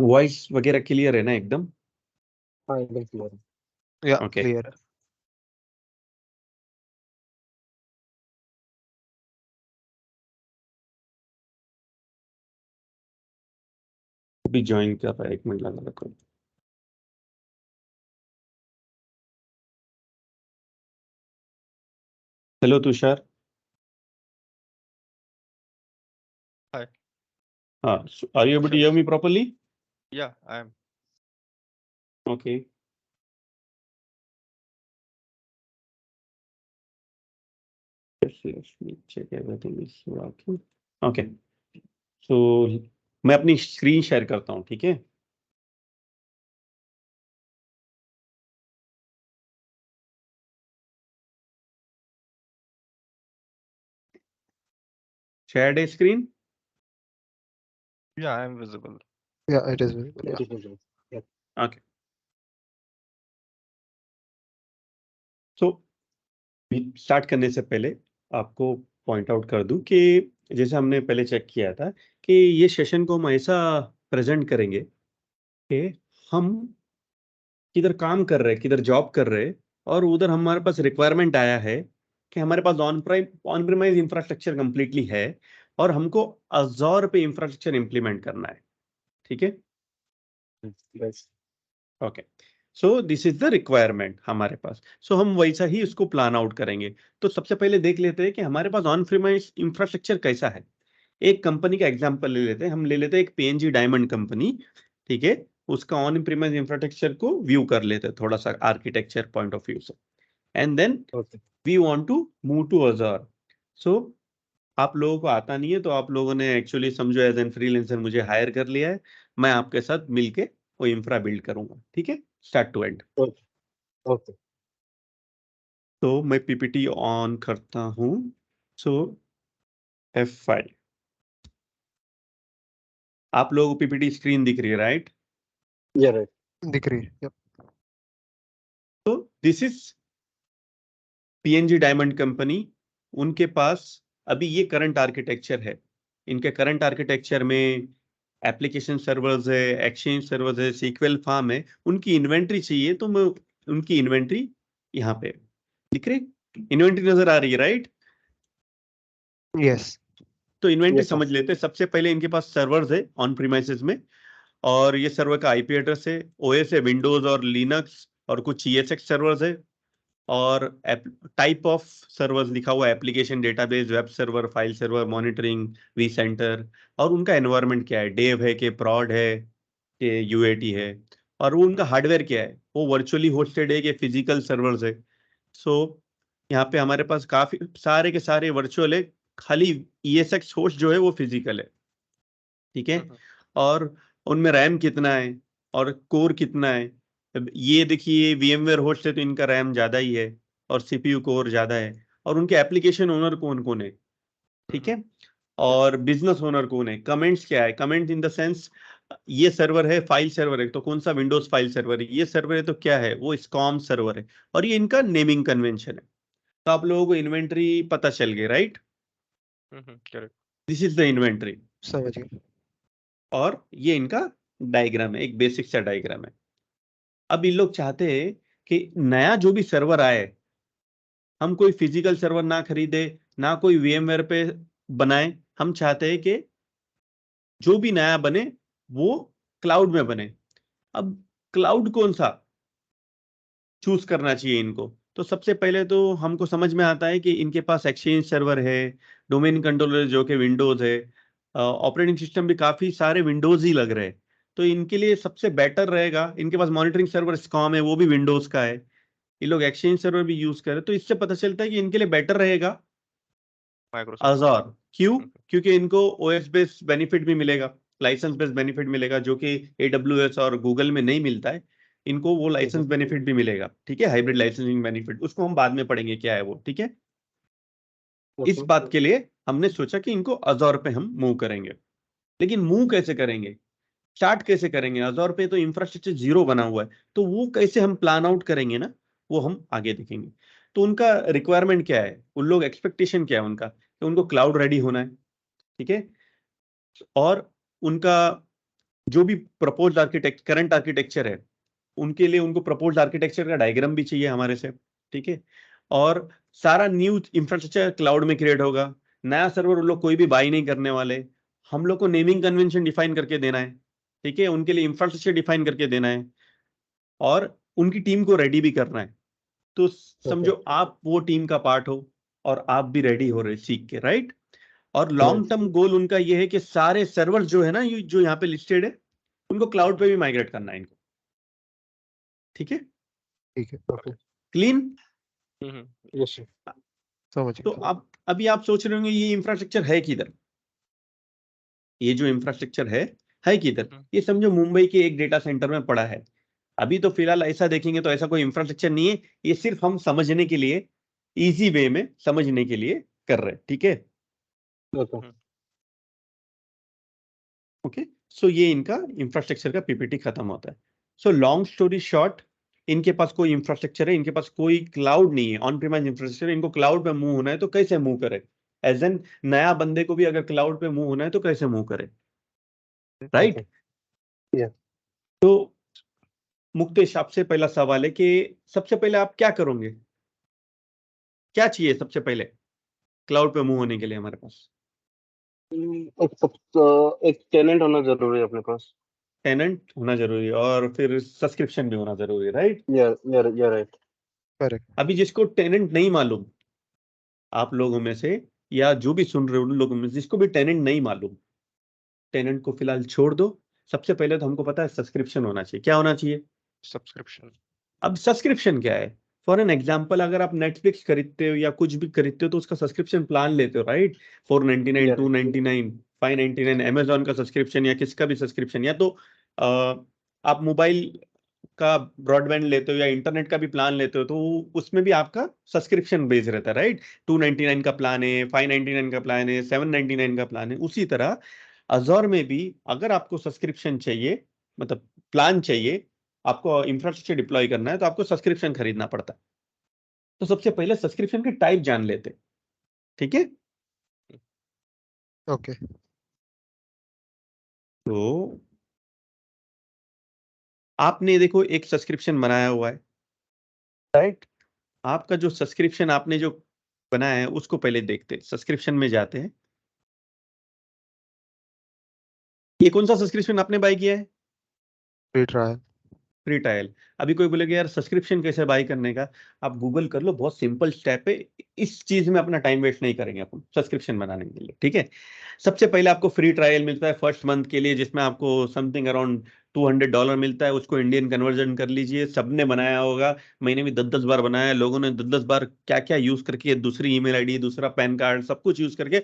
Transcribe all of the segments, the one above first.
Voice वगैरह clear है ना एकदम? हाँ एकदम क्लियर है। या Okay. क्लियर है। अभी ज्वाइन कर रहा है, 1 मिनट लगा रखो। हेलो तुषार। Hi. हाँ, are you able to Sure. hear me properly? Yeah, I am. Okay. Let me check everything is working. Okay. So मैं अपनी स्क्रीन शेयर करता हूँ, ठीक है? Shared a screen? Yeah, I am visible. या it is visible. It is visible. Yeah. Okay. So start करने से पहले आपको पॉइंट आउट कर दूं कि जैसे हमने पहले चेक किया था कि ये सेशन को हम ऐसा प्रेजेंट करेंगे कि हम किधर काम कर रहे हैं, किधर जॉब कर रहे हैं, और उधर हमारे पास रिक्वायरमेंट आया है कि हमारे pass on premise infrastructure completely है और हमको अज़ोर पे इंफ्रास्ट्रक्चर इंप्लीमेंट करना है, ठीक है? Yes. Okay, so this is the requirement हमारे पास। सो हम वैसा ही उसको प्लान आउट करेंगे। तो सबसे पहले देख लेते हैं कि हमारे पास ऑन प्रीमाइज इंफ्रास्ट्रक्चर कैसा है। एक कंपनी का एग्जांपल ले लेते हैं, हम ले लेते हैं एक पीएनजी डायमंड कंपनी, ठीक है? उसका ऑन प्रीमाइज इंफ्रास्ट्रक्चर को व्यू कर लेते हैं थोड़ा सा आर्किटेक्चर पॉइंट ऑफ व्यू से, and then Okay. We want to move to Azure. So आप लोगों को आता नहीं है तो आप लोगों ने एक्चुअली समझो एज एन फ्रीलांसर मुझे हायर कर लिया है, मैं आपके साथ मिलके वो इंफ्रा बिल्ड करूंगा, ठीक है? Start to end. Okay. Okay. तो मैं पीपीटी ऑन करता हूं। सो F5, आप लोगों को पीपीटी स्क्रीन दिख रही है, राइट? Yeah, right. दिख रही है। Yep. तो this is PNG diamond company. उनके पास अभी ये करंट आर्किटेक्चर है। इनके करंट आर्किटेक्चर में एप्लीकेशन सर्वर्स है, एक्सचेंज सर्वर्स है, सीक्वेल फार्म है। उनकी इन्वेंट्री चाहिए तो मैं उनकी इन्वेंट्री यहाँ पे दिख रही, इन्वेंट्री नजर आ रही है, राइट? यस। तो इन्वेंट्री Yes, sir. समझ लेते हैं। सबसे पहले इनके पास सर्वर्स है ऑन प्रीमाइसेस में, और ये सर्वर का आईपी एड्रेस है, ओएस है विंडोज और लिनक्स, और कुछ ESX सर्वर्स है, और टाइप ऑफ सर्वर्स लिखा हुआ है application database, web server, file server, monitoring, वी सेंटर। और उनका एनवायरनमेंट क्या है, डेव है कि प्रोड है कि यूएटी है, और वो उनका हार्डवेयर क्या है, वो वर्चुअली होस्टेड है कि फिजिकल सर्वर्स है। सो यहाँ पे हमारे पास काफी सारे के सारे वर्चुअल है, खाली ESX होस्ट जो है वो फिजिकल है, ठीक है? और उनमें रैम कितना है और कोर कितना है। अब ये देखिए VMware होस्ट है तो इनका रैम ज्यादा ही है और CPU कोर ज्यादा है। और उनके एप्लीकेशन ओनर कौन कौन है, ठीक है? और बिजनेस ओनर कौन है। कमेंट्स क्या है, कमेंट इन द सेंस ये सर्वर है, फाइल सर्वर है तो कौन सा विंडोज फाइल सर्वर है, ये सर्वर है तो क्या है, वो स्कॉम सर्वर है। और ये इनका नेमिंग कन्वेंशन है। तो आप लोगों को इन्वेंट्री पता चल गई, right? Correct. This is the inventory, समझ गए। और ये इनका डायग्राम है, एक बेसिक सा डायग्राम है। अब इन लोग चाहते हैं कि नया जो भी सर्वर आए, हम कोई फिजिकल सर्वर ना खरीदे, ना कोई VMware पे बनाए। हम चाहते हैं कि जो भी नया बने वो क्लाउड में बने। अब क्लाउड कौन सा चूज करना चाहिए इनको? तो सबसे पहले तो हमको समझ में आता है कि इनके पास एक्सचेंज सर्वर है, डोमेन कंट्रोलर जो कि विंडोज है, ऑपरेटिंग सिस्टम भी काफी सारे विंडोज ही लग रहे हैं। तो इनके लिए सबसे बेटर रहेगा, इनके पास मॉनिटरिंग सर्वर स्कॉम है, वो भी विंडोज का है। ये लोग एक्सचेंज सर्वर भी यूज करें तो इससे पता चलता है कि इनके लिए बेटर रहेगा Microsoft. अज़ोर। क्यों? क्योंकि इनको OS बेस्ड बेनिफिट भी मिलेगा, लाइसेंस बेस्ड बेनिफिट मिलेगा, जो कि AWS और गूगल में नहीं मिलता है। इनको वो लाइसेंस बेनिफिट भी मिलेगा, ठीक है? हाइब्रिड लाइसेंसिंग बेनिफिट, उसको हम बाद में पढ़ेंगे क्या है वो, ठीक है? इस Okay. बात के लिए हमने सोचा कि इनको अज़ोर पे हम मूव करेंगे। लेकिन मूव कैसे करेंगे, स्टार्ट कैसे करेंगे? अज़ोर पे तो इंफ्रास्ट्रक्चर जीरो बना हुआ है, तो वो कैसे हम प्लान आउट करेंगे ना, वो हम आगे देखेंगे। तो उनका रिक्वायरमेंट क्या है, उन लोग एक्सपेक्टेशन क्या है उनका, कि उनको क्लाउड रेडी होना है, ठीक है? और उनका जो भी प्रपोज्ड आर्किटेक्ट करंट आर्किटेक्चर है उनके लिए उनको प्रपोज्ड आर्किटेक्चर का डायग्राम भी चाहिए हमारे से, ठीक है। और सारा न्यू इंफ्रास्ट्रक्चर क्लाउड में क्रिएट होगा, नया सर्वर उन लोग कोई भी बाई नहीं करने वाले, हम लोग को नेमिंग कन्वेंशन डिफाइन करके देना है, ठीक है, उनके लिए इंफ्रास्ट्रक्चर डिफाइन करके देना है और उनकी टीम को रेडी भी करना है। तो समझो आप वो टीम का पार्ट हो और आप भी रेडी हो रहे सीख के, राइट। और लॉन्ग टर्म गोल उनका ये है कि सारे सर्वर जो है ना जो यहाँ पे लिस्टेड है उनको क्लाउड पे भी माइग्रेट करना है इनको, ठीक है। ठीक है, Okay. क्लीन। Yes, sir. समझ तो गया। आप अभी आप सोच रहे होंगे ये इंफ्रास्ट्रक्चर है किधर, ये जो इंफ्रास्ट्रक्चर है किधर, ये समझो मुंबई के एक डेटा सेंटर में पड़ा है। अभी तो फिलहाल ऐसा देखेंगे तो ऐसा कोई इंफ्रास्ट्रक्चर नहीं है, ये सिर्फ हम समझने के लिए, इजी वे में समझने के लिए कर रहे हैं, ठीक है। Okay. ओके, सो ये इनका इंफ्रास्ट्रक्चर का पीपीटी खत्म होता है। सो लॉन्ग स्टोरी शॉर्ट, इनके पास कोई इंफ्रास्ट्रक्चर है, इनके पास कोई क्लाउड नहीं है, ऑन प्रीमाइज इंफ्रास्ट्रक्चर, इनको क्लाउड पे मूव होना है तो कैसे मूव करे, एज एन नया बंदे को भी अगर क्लाउड पे मूव होना है तो कैसे मूव करे, राइट। Yeah. तो मुक्तेश आपसे पहला सवाल है कि सबसे पहले आप क्या करोगे, क्या चाहिए सबसे पहले क्लाउड पे मूव होने के लिए हमारे पास? एक टेनेंट होना जरूरी है अपने पास। टेनेंट होना जरूरी है और फिर सब्सक्रिप्शन भी होना जरूरी है, राइट। या राइट। करेक्ट। अभी जिसको टेनेंट नहीं मालूम, आप लोगों में से या जो भी सुन रहे हो उन लोगों में से जिसको भी टेनेंट नहीं मालूम, टेनेंट को फिलहाल छोड़ दो। सबसे पहले तो हमको पता है सब्सक्रिप्शन होना चाहिए। क्या होना चाहिए? सब्सक्रिप्शन। अब सब्सक्रिप्शन क्या है? फॉर एन एग्जाम्पल, अगर आप नेटफ्लिक्स खरीदते हो या कुछ भी खरीदते हो तो उसका सब्सक्रिप्शन प्लान लेते हो, राइट। 499, Yeah. 299, 599, अमेजोन का सब्सक्रिप्शन या किसका भी सब्सक्रिप्शन, या तो आप मोबाइल का ब्रॉडबैंड लेते हो या इंटरनेट का भी प्लान लेते हो तो उसमें भी आपका सब्सक्रिप्शन बेस रहता है, राइट। 299 का प्लान है, 599 का प्लान है, 799 का प्लान है। उसी तरह अज़ोर में भी अगर आपको सब्सक्रिप्शन चाहिए, मतलब प्लान चाहिए, आपको इंफ्रास्ट्रक्चर डिप्लॉय करना है तो आपको सब्सक्रिप्शन खरीदना पड़ता है। तो सबसे पहले सब्सक्रिप्शन के टाइप जान लेते, ठीक है। ओके। तो आपने देखो एक सब्सक्रिप्शन बनाया हुआ है, राइट। आपका जो सब्सक्रिप्शन आपने जो बनाया है उसको पहले देखते हैं। सब्सक्रिप्शन में जाते हैं। ये कौन सा सब्सक्रिप्शन आपने बाय किया है? Free trial. Free trial. अभी कोई बोलेगा यार सब्सक्रिप्शन कैसे बाय करने का, आप गूगल कर लो, बहुत सिंपल स्टेप है। इस चीज में अपना टाइम वेस्ट नहीं करेंगे अपन सब्सक्रिप्शन बनाने के लिए, ठीक है। सबसे पहले आपको फ्री ट्रायल मिलता है फर्स्ट मंथ के लिए, जिसमें आपको समथिंग अराउंड $200 मिलता है। उसको इंडियन कन्वर्जन कर लीजिए। सबने बनाया होगा, मैंने भी 10-10 बार बनाया, लोगों ने 10-10 बार क्या क्या यूज करके, दूसरी ईमेल आईडी, दूसरा पैन कार्ड, सब कुछ यूज करके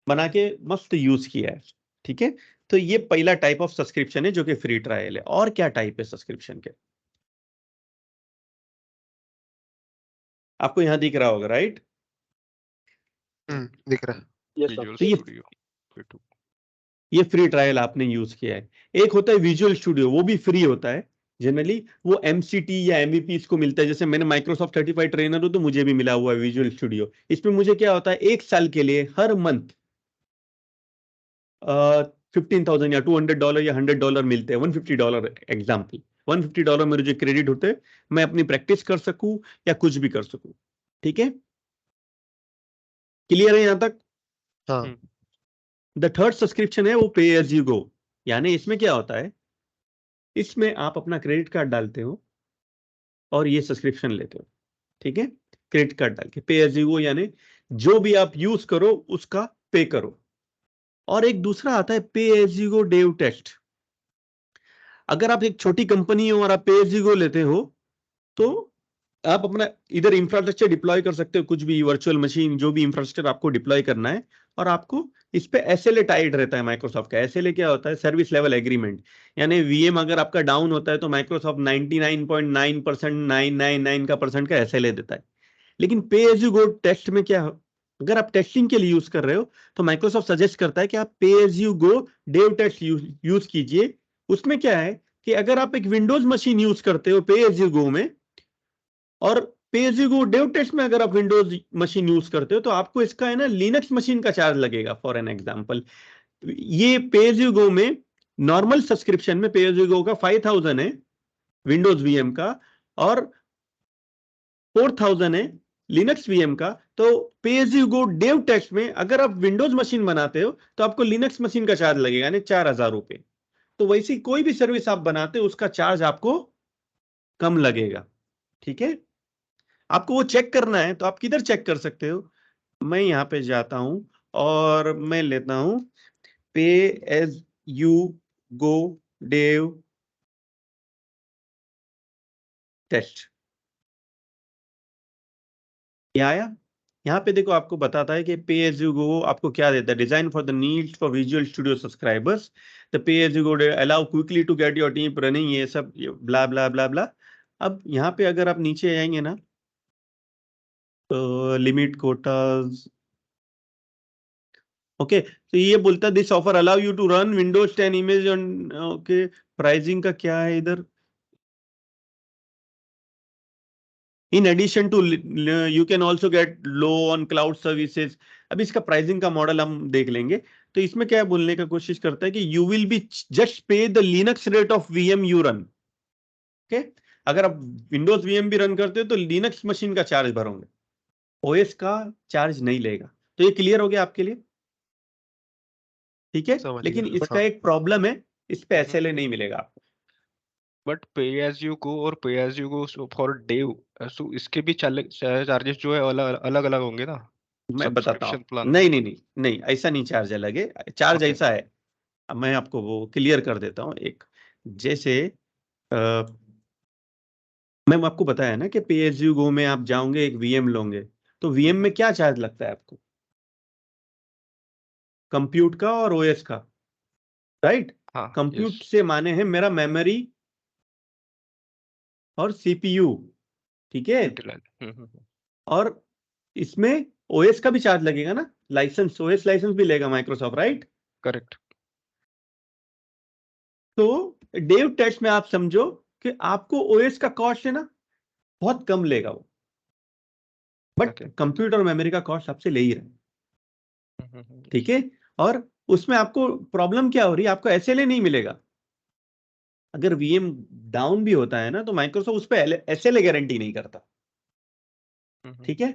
बना के मस्त यूज किया है, ठीक है। तो ये पहला टाइप ऑफ सब्सक्रिप्शन है जो कि फ्री ट्रायल है। और क्या टाइप है सब्सक्रिप्शन के? आपको यहां दिख रहा होगा, राइट। दिख रहा है। यस विजुअल तो ये- स्टूडियो। ये फ्री ट्रायल आपने यूज किया है। एक होता है विजुअल स्टूडियो, वो भी फ्री होता है जनरली। वो MCT या MVP इसको मिलता है। जैसे मैंने माइक्रोसॉफ्ट सर्टिफाइड ट्रेनर हूं तो मुझे भी मिला हुआ है विजुअल स्टूडियो। इसमें मुझे क्या होता है, 1 साल के लिए हर मंथ $15,000 या $200 या $100 मिलते हैं। $150 एग्जाम्पल, $150 मेरे जो क्रेडिट होते हैं, मैं अपनी प्रैक्टिस कर सकूं या कुछ भी कर सकूं, ठीक है। क्लियर है यहां तक? हाँ। द थर्ड सब्सक्रिप्शन है वो पे एज यू गो। यानी इसमें क्या होता है, इसमें आप अपना क्रेडिट कार्ड डालते हो और ये सब्सक्रिप्शन लेते हो, ठीक है। क्रेडिट कार्ड डाल के पे एज यू गो, यानी जो भी आप यूज करो उसका पे करो। और एक दूसरा आता है pay as you go dev test. अगर आप एक छोटी कंपनी हो और आप पे एज यू गो लेते हो तो आप अपना इधर इंफ्रास्ट्रक्चर डिप्लॉय कर सकते हो, कुछ भी वर्चुअल मशीन, जो भी इंफ्रास्ट्रक्चर आपको डिप्लॉय करना है। और आपको इस पे SLA टाइड रहता है माइक्रोसॉफ्ट का। SLA क्या होता है? Service level agreement. यानी VM अगर आपका डाउन होता है तो माइक्रोसॉफ्ट 99.9% 999 का परसेंट का SLA देता है। लेकिन पे एज यू गो टेस्ट में क्या, अगर आप टेस्टिंग के लिए यूज कर रहे हो तो माइक्रोसॉफ्ट सजेस्ट करता है कि आप pay as you go dev test use कीजिए। उसमें क्या है कि अगर आप एक विंडोज मशीन यूज करते हो पे एज यू गो में, और pay as you go dev test में अगर आप विंडोज मशीन यूज करते हो तो आपको इसका है ना लिनक्स मशीन का चार्ज लगेगा। फॉर एन एग्जांपल, ये पे एज यू गो में नॉर्मल सब्सक्रिप्शन में पे एज यू गो का 5000 है विंडोज वीएम का, और 4000 है लिनक्स वीएम का। तो pay as you go dev test में अगर आप विंडोज मशीन बनाते हो तो आपको लिनक्स मशीन का चार्ज लगेगा, यानी 4000 रुपए। तो वैसी कोई भी सर्विस आप बनाते हो उसका चार्ज आपको कम लगेगा। ठीक है, आपको वो चेक करना है तो आप किधर चेक कर सकते हो? मैं यहां पे जाता हूं और मैं लेता हूं pay as you go dev test. ये आया। यहाँ पे देखो आपको बताता है कि पे एज यू गो आपको क्या देता है, design for the needs for Visual Studio subscribers, the pay as you go allow quickly to get your team running, ये सब ब्ला ब्ला ब्ला ब्ला। अब यहाँ पे अगर आप नीचे आएंगे ना तो लिमिट कोटाज, ओके, तो ये बोलता है this offer allow you to run Windows 10 image on, okay. Pricing का क्या है इधर? In addition to you can also get low on cloud services. अब इसका प्राइसिंग का मॉडल हम देख लेंगे। तो इसमें क्या बोलने का कोशिश करता है कि यू विल बी जस्ट पे the Linux rate of VM you run. Okay, अगर आप विंडोज वीएम भी रन करते हो तो लिनक्स मशीन का चार्ज भरोगे, ओएस का चार्ज नहीं लेगा। तो ये क्लियर हो गया आपके लिए? ठीक है, समझ लेकिन गया। इसका हाँ, एक प्रॉब्लम है, इस पे एसएलए नहीं मिलेगा आपको। बट पे एज यू गो और pay as you go for dev, so इसके भी चार्जेस जो है अलग अलग होंगे ना? मैं बताता सब्सक्रिप्शन हूँ, प्लान। नहीं नहीं नहीं नहीं, ऐसा नहीं, चार्ज अलग है, चार्ज ओके। ऐसा है। अब मैं आपको वो क्लियर कर देता हूँ एक। जैसे मैंने आपको बताया ना कि पे एज यू गो में आप जाओगे एक वीएम लोगे, तो वीएम में क्या चार्ज लगता है आपको? कंप्यूट का और ओएस का, राइट? हाँ, यस। कंप्यूट से माने हैं मेरा मेमोरी और सीपीयू, ठीक है? यूटिलाइज। और इसमें ओएस का भी चार्ज लगेगा ना, लाइसेंस, ओएस लाइसेंस भी लेगा माइक्रोसॉफ्ट, राइट? करेक्ट। तो डेव टेस्ट में आप समझो कि आपको ओएस का कॉस्ट है ना बहुत कम लेगा वो, बट ओके। कंप्यूटर और मेमोरी का कॉस्ट आपसे ले ही रहा है। ठीक है, और उसमें आपको प्रॉब्लम क्या हो रही है, आपको एसएलए नहीं मिलेगा। अगर वीएम डाउन भी होता है ना तो माइक्रोसॉफ्ट उस पर एसएलए गारंटी नहीं करता। ठीक है,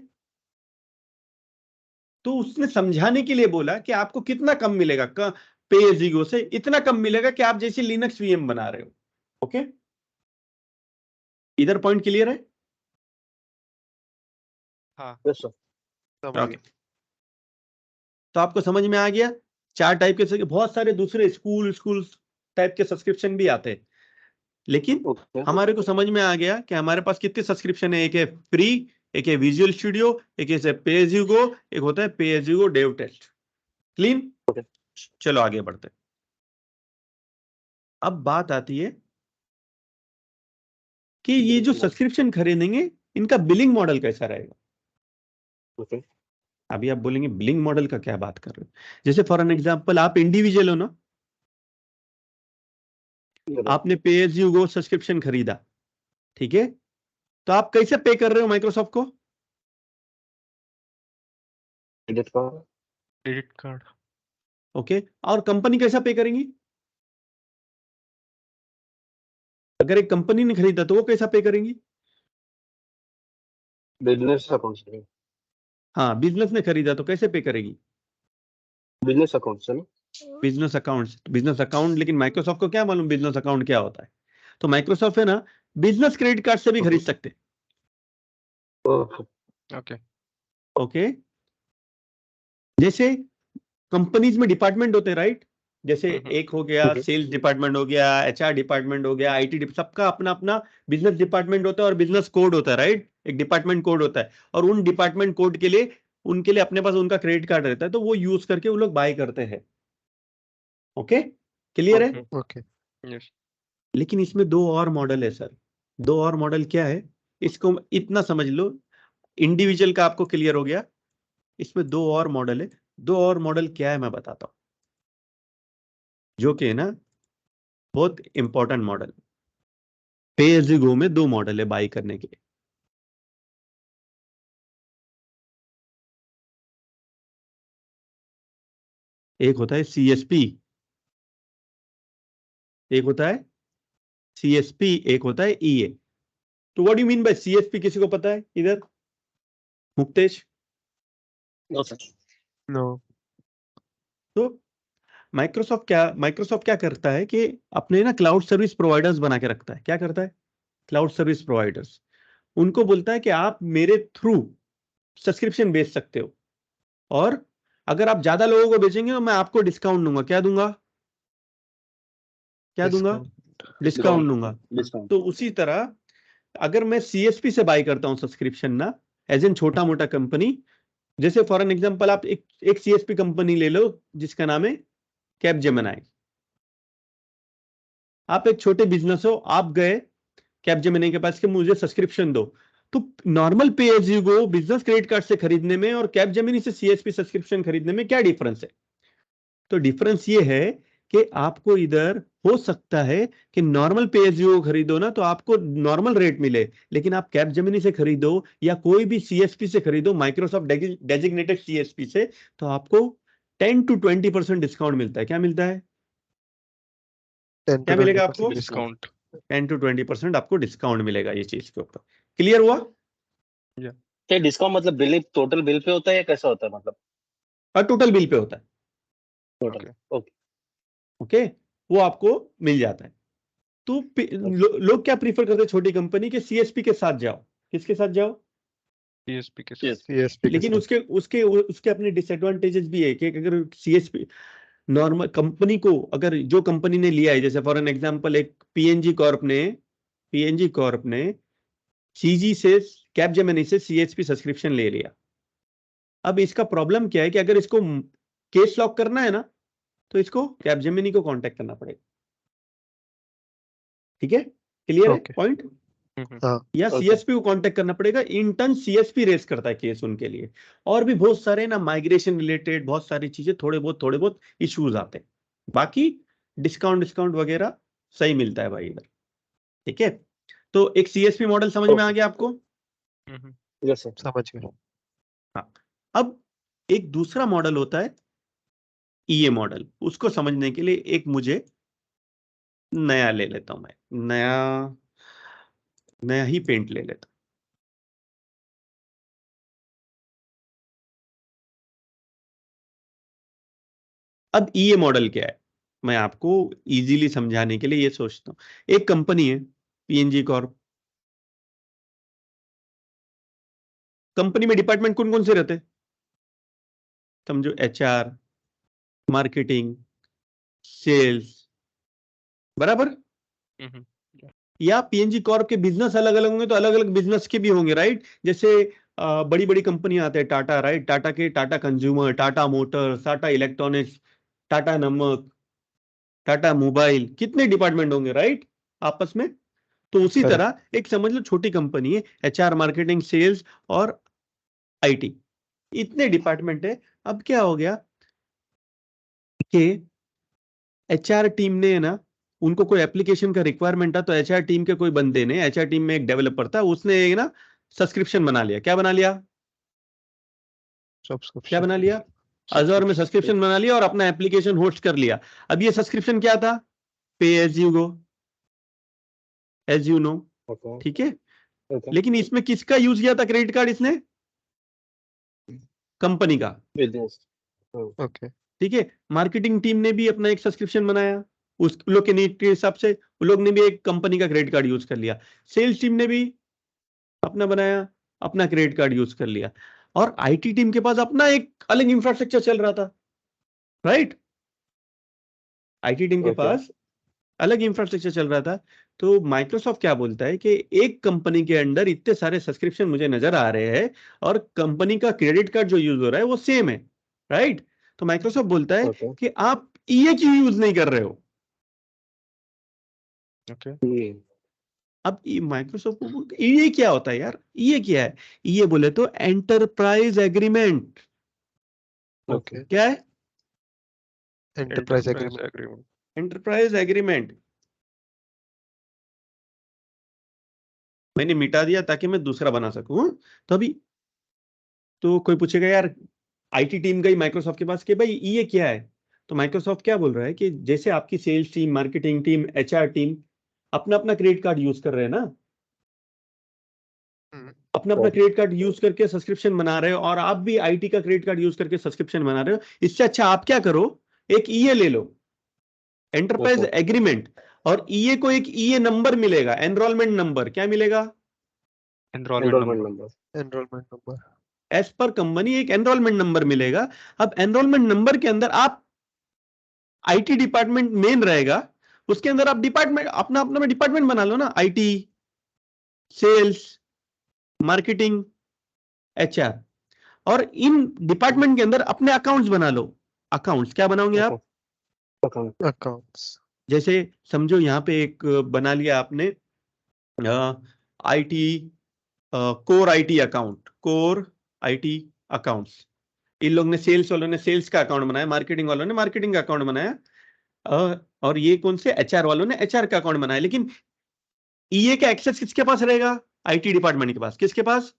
तो उसने समझाने के लिए बोला कि आपको कितना कम मिलेगा, पे एज यू गो से इतना कम मिलेगा कि आप जैसे लिनक्स वीएम बना रहे हो। ओके, इधर पॉइंट क्लियर है? हाँ। Yes sir. समझ ओके, गया। तो आपको समझ में आ गया। चार टाइप के, बहुत सारे दूसरे स्कूल टाइप के सब्सक्रिप्शन भी आते हैं, लेकिन ओके। हमारे को समझ में आ गया कि हमारे पास कितने सब्सक्रिप्शन है। एक है फ्री, एक है विजुअल स्टूडियो, एक है पे एज यू गो, एक होता है pay as you go dev test. Clean? Okay. चलो आगे बढ़ते हैं। अब बात आती है कि ये जो सब्सक्रिप्शन खरीदेंगे इनका बिलिंग मॉडल कैसा रहेगा। ओके। अभी आप बोलेंगे बिलिंग मॉडल का क्या बात कर रहे हो? जैसे फॉर एन एग्जांपल आप इंडिविजुअल हो ना, आपने पे एज यू गो सब्सक्रिप्शन खरीदा, ठीक है? तो आप कैसे पे कर रहे हो माइक्रोसॉफ्ट को? Credit card. Credit card. Okay, और कंपनी कैसा पे करेंगी? अगर एक कंपनी ने खरीदा तो वो कैसा पे करेंगी? बिजनेस अकाउंट से। हाँ, बिजनेस ने खरीदा तो कैसे पे करेगी? बिजनेस अकाउंट से ना। Business account. बिजनेस अकाउंट, लेकिन माइक्रोसॉफ्ट को क्या मालूम बिजनेस अकाउंट क्या होता है? तो माइक्रोसॉफ्ट है ना, बिजनेस क्रेडिट कार्ड से भी खरीद सकते हैं। ओके। ओके। ओके, जैसे कंपनीज में डिपार्टमेंट होते हैं, राइट? जैसे एक हो गया सेल्स डिपार्टमेंट, हो गया एचआर डिपार्टमेंट, हो गया आईटी, सबका अपना अपना बिजनेस डिपार्टमेंट होता है और बिजनेस कोड होता है, राइट? एक डिपार्टमेंट कोड होता है, और उन डिपार्टमेंट कोड के लिए उनके लिए अपने पास उनका क्रेडिट कार्ड रहता है, तो वो यूज करके वो लोग बाय करते हैं। ओके, क्लियर है? ओके। यस। लेकिन इसमें दो और मॉडल है सर। दो और मॉडल क्या है, इसको इतना समझ लो। इंडिविजुअल का आपको क्लियर हो गया, इसमें दो और मॉडल है। दो और मॉडल क्या है मैं बताता हूं, जो कि है ना बहुत इंपॉर्टेंट मॉडल। पे एज यू गो में दो मॉडल है बाई करने के लिए। एक होता है सीएसपी, एक होता है CSP, एक होता है EA। तो what do mean by CSP, किसी को पता है इधर? मुक्तेश? No sir. नो। तो माइक्रोसॉफ्ट क्या करता है कि अपने ना क्लाउड सर्विस प्रोवाइडर्स बना के रखता है। क्या करता है? क्लाउड सर्विस प्रोवाइडर्स, उनको बोलता है कि आप मेरे थ्रू सब्सक्रिप्शन बेच सकते हो, और अगर आप ज्यादा लोगों को बेचेंगे तो मैं आपको डिस्काउंट दूंगा। क्या दूंगा? क्या दूंगा? डिस्काउंट दूंगा। डिस्काउंट। तो उसी तरह अगर मैं CSP से बाय करता हूं सब्सक्रिप्शन ना, एज एन छोटा मोटा कंपनी, जैसे फॉर एन एग्जांपल आप एक CSP कंपनी ले लो जिसका नाम है कैपजेमिनी। आप एक छोटे बिजनेस हो, आप गए कैपजेमिनी के पास कि मुझे सब्सक्रिप्शन दो, तो normal pay as you go business credit card से खरीदने में और कैपजेमिनी से CSP सब्सक्रिप्शन खरीदने में क्या डिफरेंस है? तो डिफरेंस ये है कि आपको इधर हो सकता है कि नॉर्मल पे एज यू खरीदो ना तो आपको नॉर्मल रेट मिले, लेकिन आप कैपजेमिनी से खरीदो या कोई भी CSP से खरीदो, माइक्रोसॉफ्ट डेजिग्नेटेड CSP से, तो आपको 10 to 20% डिस्काउंट मिलता है। क्या मिलता है? 10 क्या to मिलेगा 20% आपको? डिस्काउंट। 10 to 20% आपको डिस्काउंट मिलेगा ये चीज के ऊपर। क्लियर हुआ? क्या डिस्काउंट मतलब बिल, टोटल बिल पे होता है या कैसा होता है मतलब? और टोटल बिल पे होता है। टोटल। ओके। ओके, वो आपको मिल जाता है। तो लोग क्या प्रीफर करते हैं छोटी कंपनी के? CSP के साथ जाओ। किसके साथ जाओ? CSP के साथ। CSP के लेकिन साथ। उसके उसके उसके अपने डिसएडवांटेजेस भी है कि अगर CSP नॉर्मल कंपनी को, अगर जो कंपनी ने लिया है, जैसे फॉर एन एग्जांपल एक पीएनजी कॉर्प ने CG से, कैपजेमिनी से CSP सब्सक्रिप्शन ले लिया। अब इसका प्रॉब्लम क्या है कि अगर इसको केस लॉक करना है ना, तो इसको कैपजेमिनी को कांटेक्ट करना पड़ेगा। ठीक है, क्लियर है ओके। पॉइंट? हाँ। या Okay. CSP को कांटेक्ट करना पड़ेगा। इन टर्न CSP रेस करता है केस उनके लिए। और भी बहुत सारे ना माइग्रेशन रिलेटेड बहुत सारी चीजें, थोड़े बहुत इश्यूज आते हैं। बाकी डिस्काउंट वगैरह सही मिलता है भाई इधर। ठीक है, तो एक CSP मॉडल समझ में आ गया आपको? Yes sir. समझ गया। हाँ। अब एक दूसरा मॉडल होता है EA मॉडल। उसको समझने के लिए एक मुझे नया ले लेता हूं, मैं नया ही पेंट ले लेता हूं। अब EA मॉडल क्या है, मैं आपको इजीली समझाने के लिए ये सोचता हूं। एक कंपनी है PNG कॉर्प। कंपनी में डिपार्टमेंट कौन कौन से रहते हैं? समझो HR, मार्केटिंग, सेल्स, बराबर? या PNG कॉर्प के बिजनेस अलग अलग होंगे तो अलग अलग बिजनेस के भी होंगे, राइट? जैसे बड़ी बड़ी कंपनियां आते हैं, Tata, right? Tata consumer, Tata Motors, Tata electronics, Tata नमक, टाटा मोबाइल, कितने डिपार्टमेंट होंगे, राइट, आपस में? तो उसी Correct. तरह एक समझ लो छोटी कंपनी है, HR, मार्केटिंग, सेल्स और IT, इतने डिपार्टमेंट है। अब क्या हो गया कि HR टीम ने ना, उनको कोई एप्लीकेशन का रिक्वायरमेंट था, तो HR टीम के कोई बंदे ने, HR टीम में एक डेवलपर था, उसने ना सब्सक्रिप्शन बना लिया। क्या बना लिया? क्या सब्सक्रिप्शन। बना लिया? अज़ूर में सब्सक्रिप्शन बना लिया और अपना एप्लीकेशन होस्ट कर लिया। अब ये सब्सक्रिप्शन क्या था? Pay as you go, as you know. Okay. ठीक है, ओके। लेकिन इसमें किसका यूज किया था क्रेडिट कार्ड? इसने कंपनी का। बिजनेस। ओके। ठीक है, मार्केटिंग टीम ने भी अपना एक सब्सक्रिप्शन बनाया, उस लोग के नीड के हिसाब से उन लोग ने भी एक कंपनी का क्रेडिट कार्ड यूज कर लिया। सेल्स टीम ने भी अपना बनाया, अपना क्रेडिट कार्ड यूज कर लिया। और IT टीम के पास अपना एक अलग इंफ्रास्ट्रक्चर चल रहा था, राइट? IT टीम के Okay. पास अलग इंफ्रास्ट्रक्चर चल रहा था। तो माइक्रोसॉफ्ट क्या बोलता है कि एक कंपनी के अंदर इतने सारे सब्सक्रिप्शन मुझे नजर आ रहे हैं और कंपनी का क्रेडिट कार्ड जो यूज हो रहा है वो सेम है, राइट? तो माइक्रोसॉफ्ट बोलता है Okay. कि आप EA क्यों यूज नहीं कर रहे हो? अब माइक्रोसॉफ्ट EA क्या होता है यार? EA क्या है? EA बोले तो एंटरप्राइज एग्रीमेंट। ओके। क्या है? Enterprise agreement. Enterprise agreement. मैंने मिटा दिया ताकि मैं दूसरा बना सकूं। तो अभी तो कोई पूछेगा यार IT टीम गई माइक्रोसॉफ्ट के पास कि भाई EA क्या है? तो माइक्रोसॉफ्ट क्या बोल रहा है कि जैसे आपकी sales team, marketing team, HR team अपना अपना क्रेडिट कार्ड यूज कर रहे हैं ना, अपना अपना क्रेडिट कार्ड यूज करके सब्सक्रिप्शन बना रहे हो, और आप भी आईटी का क्रेडिट कार्ड यूज करके सब्सक्रिप्शन बना रहे हो, इससे अच्छा आप क्या करो, एक ईए ले लो, एंटरप्राइज एग्रीमेंट, और ईए को एक ईए नंबर मिलेगा, एनरोलमेंट नंबर। क्या मिलेगा? Enrolment number. Enrolment number. As per company एक एनरोलमेंट नंबर मिलेगा। अब एनरोलमेंट नंबर के अंदर आप आईटी डिपार्टमेंट मेन रहेगा, उसके अंदर आप डिपार्टमेंट अपना अपना में डिपार्टमेंट बना लो ना, आईटी, सेल्स, मार्केटिंग, एचआर, और इन डिपार्टमेंट के अंदर अपने अकाउंट्स बना लो। अकाउंट्स क्या बनाओगे आप? अकाउंट्स। जैसे समझो यहाँ पे एक बना लिया आपने IT, core IT account, core IT accounts. इन लोग ने, सेल्स वालों ने सेल्स का अकाउंट बनाया, मार्केटिंग वालों ने मार्केटिंग का अकाउंट बनाया, और ये कौन से, एचआर वालों ने एचआर का अकाउंट बनाया। लेकिन ईए का एक्सेस किसके पास रहेगा? आईटी डिपार्टमेंट के पास। किसके पास?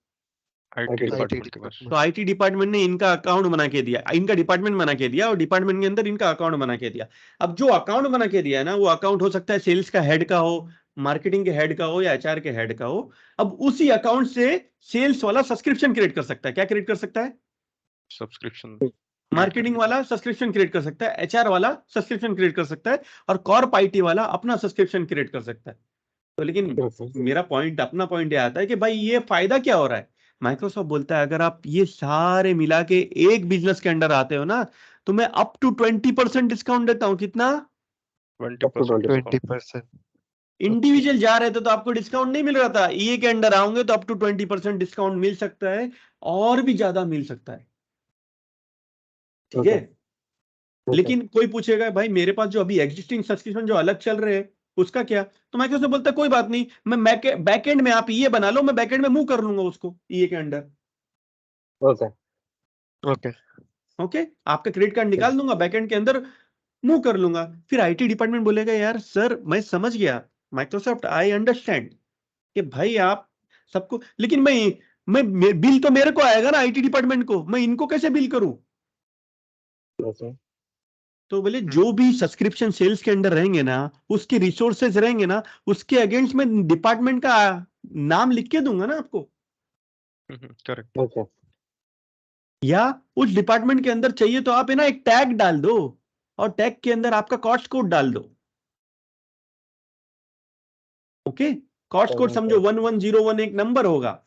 आईटी डिपार्टमेंट के पास। तो आईटी डिपार्टमेंट ने इनका अकाउंट बना के दिया, इनका डिपार्टमेंट बना के दिया, और डिपार्टमेंट के अंदर इनका अकाउंट बना के दिया। अब जो अकाउंट बना के दिया है ना, वो अकाउंट हो सकता है सेल्स का हेड का हो, मार्केटिंग के हेड का हो, या एचआर के हेड का हो। अब उसी अकाउंट से सेल्स वाला सब्सक्रिप्शन क्रिएट कर सकता है। क्या क्रिएट कर सकता है? सब्सक्रिप्शन। मार्केटिंग वाला सब्सक्रिप्शन क्रिएट कर सकता है, एचआर वाला सब्सक्रिप्शन क्रिएट कर सकता है, और कॉर्प आईटी वाला अपना सब्सक्रिप्शन क्रिएट कर सकता है। तो लेकिन मेरा पॉइंट, अपना पॉइंट ये आता है कि भाई ये फायदा क्या हो रहा है? माइक्रोसॉफ्ट बोलता है अगर आप ये सारे मिला के एक बिजनेस के अंडर आते हो ना, तो मैं अप टू 20% डिस्काउंट देता हूं। कितना? 20%। 20%। इंडिविजुअल जा रहे थे तो आपको डिस्काउंट नहीं मिल रहा था, ईए के अंडर आओगे तो अप टू 20% डिस्काउंट मिल सकता है, और भी ज्यादा मिल सकता है। ठीक है? लेकिन कोई पूछेगा भाई मेरे पास जो अभी एग्जिस्टिंग सब्सक्रिप्शन जो अलग चल रहे हैं उसका क्या? तो माइक्रोसॉफ्ट बोलता है कोई बात नहीं, मैं बैकएंड में, आप ये बना लो, मैं बैकएंड में मूव कर लूंगा उसको ईए के अंडर। ओके। ओके, आपका क्रेडिट कार्ड निकाल दूंगा, बैकएंड के अंदर मूव कर लूंगा। फिर आईटी डिपार्टमेंट बोलेगा यार सर मैं समझ गया, माइक्रोसॉफ्ट आई अंडरस्टैंड कि भाई आप सबको, लेकिन मैं बिल तो मेरे को आएगा ना, आईटी डिपार्टमेंट को, मैं इनको कैसे बिल करूं? तो बोले जो भी सब्सक्रिप्शन सेल्स के अंदर रहेंगे ना, उसके रिसोर्सेज रहेंगे ना, उसके अगेंस्ट में डिपार्टमेंट का नाम लिख के दूंगा ना आपको, करेक्ट। या उस डिपार्टमेंट के अंदर चाहिए तो आप है ना एक टैग डाल दो, और टैग के अंदर आपका कॉस्ट कोड डाल दो। ओके, कॉस्ट कोड समझो 1101 एक नंबर होगा,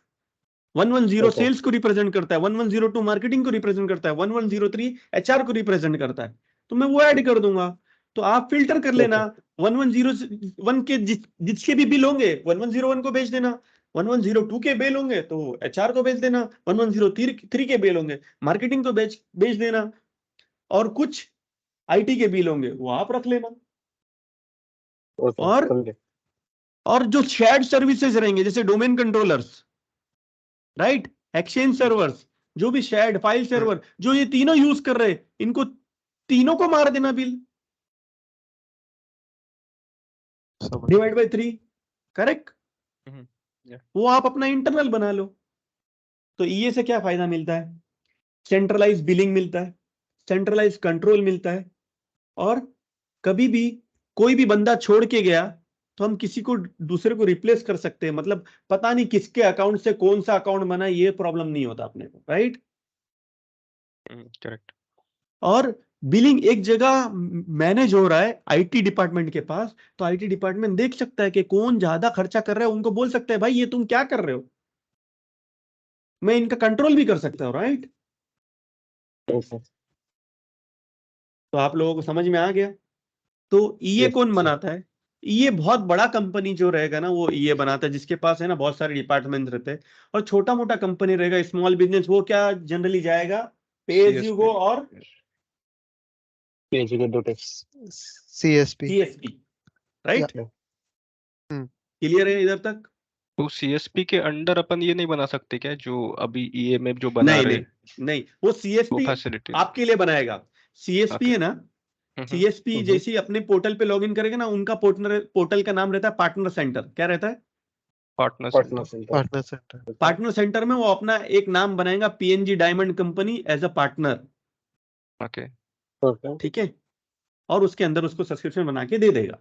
110 सेल्स को रिप्रेजेंट करता है, 1102 मार्केटिंग को रिप्रेजेंट करता है, 1103 एचआर को रिप्रेजेंट करता है, तो मैं वो ऐड कर दूंगा। तो आप फिल्टर कर लेना, 1101 के जिसके भी बिल होंगे 1101 को भेज देना, 1102 के बिल होंगे तो एचआर को भेज देना, 1103 के बिल होंगे मार्केटिंग को भेज देना, और कुछ आईटी के बिल होंगे वो आप रख लेना। और जो शेयर्ड सर्विसेज रहेंगे जैसे domain controllers, right, exchange servers, जो भी शेयर्ड फाइल सर्वर, जो ये तीनों यूज कर रहे हैं, इनको तीनों को मार देना बिल, डिवाइड बाय 3। करेक्ट? वो आप अपना इंटरनल बना लो। तो ईए से क्या फायदा मिलता है? सेंट्रलाइज बिलिंग मिलता है, सेंट्रलाइज कंट्रोल मिलता है, और कभी भी कोई भी बंदा छोड़ के गया तो हम किसी को दूसरे को रिप्लेस कर सकते हैं, मतलब पता नहीं किसके अकाउंट से कौन सा अकाउंट बना, ये प्रॉब्लम नहीं होता अपने को, राइट? करेक्ट। और बिलिंग एक जगह मैनेज हो रहा है आईटी डिपार्टमेंट के पास, तो आईटी डिपार्टमेंट देख सकता है कि कौन ज्यादा खर्चा कर रहा है, उनको बोल सकता है भाई ये तुम क्या कर रहे हो, मैं इनका कंट्रोल भी कर सकता हूं, राइट? तो आप लोगों को समझ में आ गया? तो ईए कौन बनाता है? ये बहुत बड़ा कंपनी जो रहेगा ना वो ईए बनाता है, जिसके पास है ना बहुत सारे डिपार्टमेंट रहते हैं। और छोटा मोटा कंपनी रहेगा, स्मॉल बिजनेस, वो क्या जनरली जाएगा, पे एज यू गो और सीएसपी। राइट? क्लियर है इधर तक? तो सीएसपी के अंडर अपन ये नहीं बना सकते क्या, जो अभी ईए में जो बना नहीं, रहे? नहीं, वो सीएसपी फैसिलिटी आपके लिए बनाएगा। सीएसपी है ना, सीएसपी जैसे अपने पोर्टल पे लॉगिन करेगा ना, उनका पोर्टल का नाम रहता है पार्टनर सेंटर। क्या रहता है? Partner centre. पार्टनर सेंटर में वो अपना एक नाम बनाएगा, PNG diamond company as a partner. Okay. ठीक है? और उसके अंदर उसको सब्सक्रिप्शन बना के दे देगा।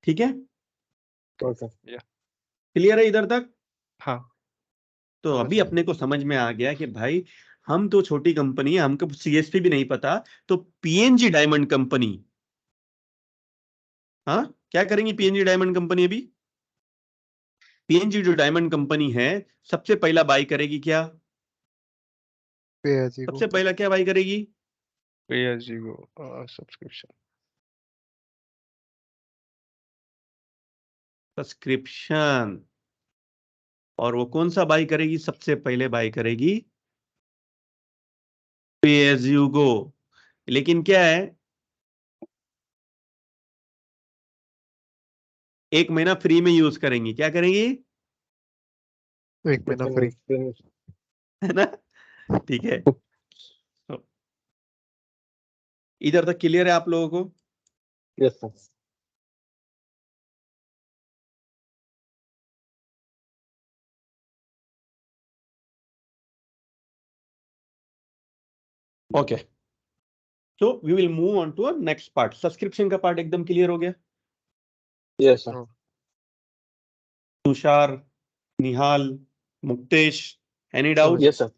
ठीक है, ओके क्लियर है इधर तक? हाँ तो समझ अभी गया। अपने को समझ में आ गया कि भाई हम तो छोटी कंपनी है, हमको सीएसपी भी नहीं पता, तो पीएनजी डायमंड कंपनी, हाँ क्या करेंगी पीएनजी डायमंड कंपनी? अभी पीएनजी जो डायमंड कंपनी है सबसे पहला बाई करेगी क्या? पे एज यू गो। सबसे पहला क्या बाई करेगी? Pay as you go subscription. Subscription. और वो कौन सा बाई करेगी? सबसे पहले बाई करेगी पे एज यू गो। लेकिन क्या है, 1 महीना फ्री में यूज करेंगी। क्या करेंगी? 1 महीना फ्री। है ना? ठीक है, इधर तक क्लियर है आप लोगों को? Yes sir. Okay, so we will move on to next part. Subscription का पार्ट एकदम क्लियर हो गया? Yes sir. Tushar, Nihal, Muktesh, any doubt? Yes sir.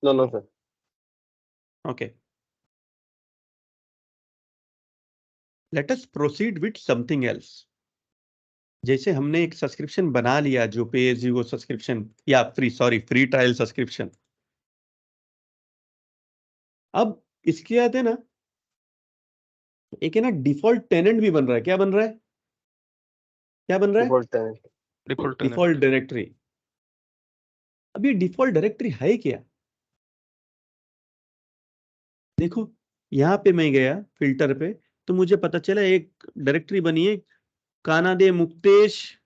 No sir. Okay, let us proceed with something else. जैसे हमने एक सब्सक्रिप्शन बना लिया जो pay as you go subscription या फ्री ट्रायल सब्सक्रिप्शन। अब इसके आते ना एक है ना डिफॉल्ट टेनेंट भी बन रहा है। क्या बन रहा है? क्या बन रहा है? Default tenant. Default default directory. अब ये डिफॉल्ट डायरेक्टरी है क्या? देखो यहां पे मैं गया फिल्टर पे तो मुझे पता चला एक डायरेक्टरी बनी है, कानाडे मुक्तेश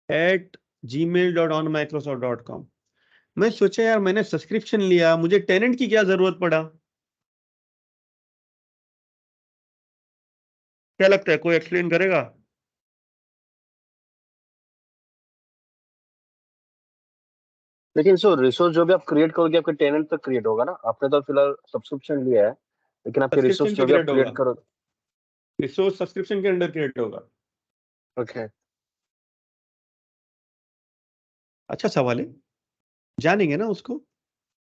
@gmail.onmicrosoft.com। मैं सोचा यार मैंने सब्सक्रिप्शन लिया, मुझे टेनेंट की क्या जरूरत पड़ा? क्या लगता है, कोई एक्सप्लेन करेगा? लेकिन सर रिसोर्स जो भी आप क्रिएट करोगे आपके टेनेंट पे क्रिएट होगा ना। आपने तो फिलहाल सब्सक्रिप्शन लिया है, लेकिन आपके रिसोर्स सब्सक्रिप्शन जो पे भी आप क्रिएट क्रिएट होगा, करो। रिसोर्स सब्सक्रिप्शन के अंडर क्रिएट होगा। ओके। अच्छा सवाल है, जानेंगे ना उसको,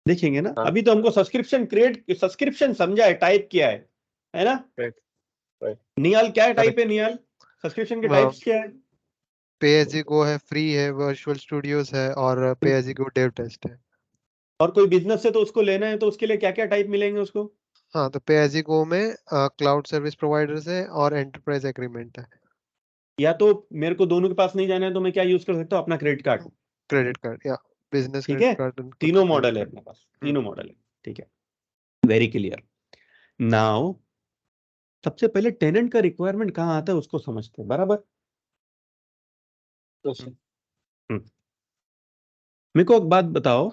देखेंगे ना। हाँ। अभी तो हमको सब्सक्रिप्शन समझा है, टाइप किया है ना? राइट। निहाल क्या है टाइप Correct. है? निहाल सब्सक्रिप्शन के हाँ। टाइप्स क्या है? पे एज यू गो है, फ्री है, वर्चुअल स्टूडियोज है और pay as you go dev test है। और कोई बिजनेस है तो उसको लेना है तो उसके लिए क्या क्या टाइप मिलेंगे उसको? हाँ, तो पे एज यू गो में क्लाउड सर्विस प्रोवाइडर्स है और एंटरप्राइज एग्रीमेंट है। या तो मेरे को दोनों के पास नहीं जाना है तो मैं क्या यूज कर सकता हूँ? अपना क्रेडिट कार्ड। क्रेडिट कार्ड या बिजनेस ठीक है, क्रेडिट कार्ड। तीनों मॉडल है अपने पास, तीनों मॉडल है। ठीक है, वेरी क्लियर। नाउ सबसे पहले टेनेंट का रिक्वायरमेंट कहाँ आता है उसको समझते हैं, बराबर? तो सर मेरे को एक बात बताओ,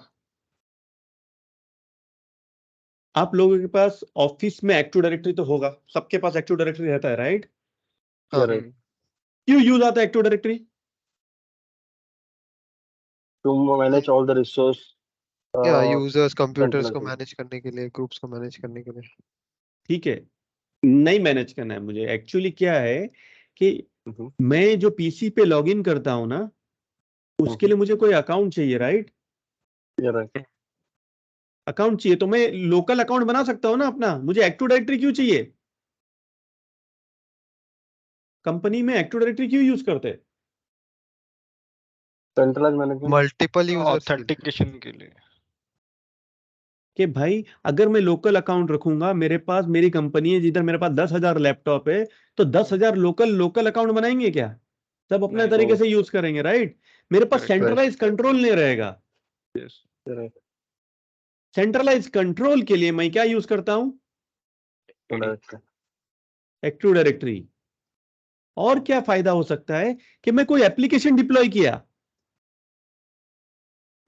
आप लोगों के पास ऑफिस में एक्टिव डायरेक्टरी तो होगा, सबके पास एक्टिव डायरेक्टरी रहता है, राइट? हाँ। राइट। क्यों यूज आता है active directory? To manage all the resource या यूजर्स कंप्यूटर्स को centralized। मैनेज करने के लिए, ग्रुप्स को मैनेज करने के लिए। ठीक है, नहीं मैनेज करना है मुझे। एक्चुअली क्या है कि मैं जो पीसी पे लॉगिन करता हूं ना, उसके लिए मुझे कोई अकाउंट चाहिए, राइट? राइट। अकाउंट चाहिए तो मैं लोकल अकाउंट बना सकता हूं ना अपना। मुझे एक्टिव डायरेक्टरी क्यों चाहिए? कंपनी में एक्टिव डायरेक्टरी क्यों यूज करते हैं? Centralise management. मल्टीपल यूजर्स के लिए। ऑथेंटिकेशन के लिए। कि भाई अगर मैं लोकल अकाउंट रखूंगा, मेरे पास मेरी कंपनी है जिधर मेरे पास 10,000 लैपटॉप है, तो 10,000 लोकल अकाउंट बनाएंगे क्या? सब अपने नहीं। तरीके से यूज करेंगे, राइट? मेरे पास Correct. सेंट्रलाइज कंट्रोल नहीं रहेगा। यस। राइट। सेंट्रलाइज कंट्रोल के लिए मैं क्या यूज करता हूं? Active directory. और क्या फायदा हो सकता है कि मैं कोई एप्लीकेशन डिप्लॉय किया,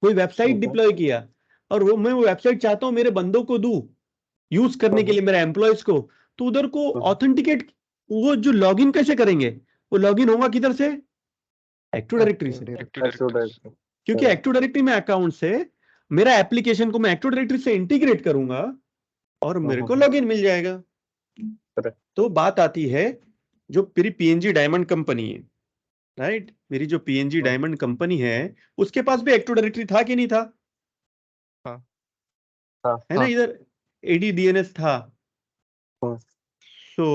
कोई वेबसाइट डिप्लॉय किया, और वो मैं वो वेबसाइट चाहता हूं मेरे बंदों को दूं यूज करने के लिए, मेरे एम्प्लॉयज को, तो उधर को ऑथेंटिकेट, वो जो लॉगिन कैसे करेंगे? वो लॉगिन होगा किधर से? एक्टिव डायरेक्टरी से। Active directory. क्योंकि एक्टिव डायरेक्टरी में अकाउंट से मेरा एप्लीकेशन को मैं एक्टिव डायरेक्टरी से इंटीग्रेट करूंगा, और मेरे को हाँ। लॉगिन मिल जाएगा। Correct. तो बात आती है जो मेरी पीएनजी डायमंड कंपनी है, राइट, मेरी जो पीएनजी हाँ। डायमंड कंपनी है उसके पास भी एक्टिव डायरेक्टरी था कि नहीं था? हाँ। है ना, हाँ। इधर ADDNS था। हाँ। तो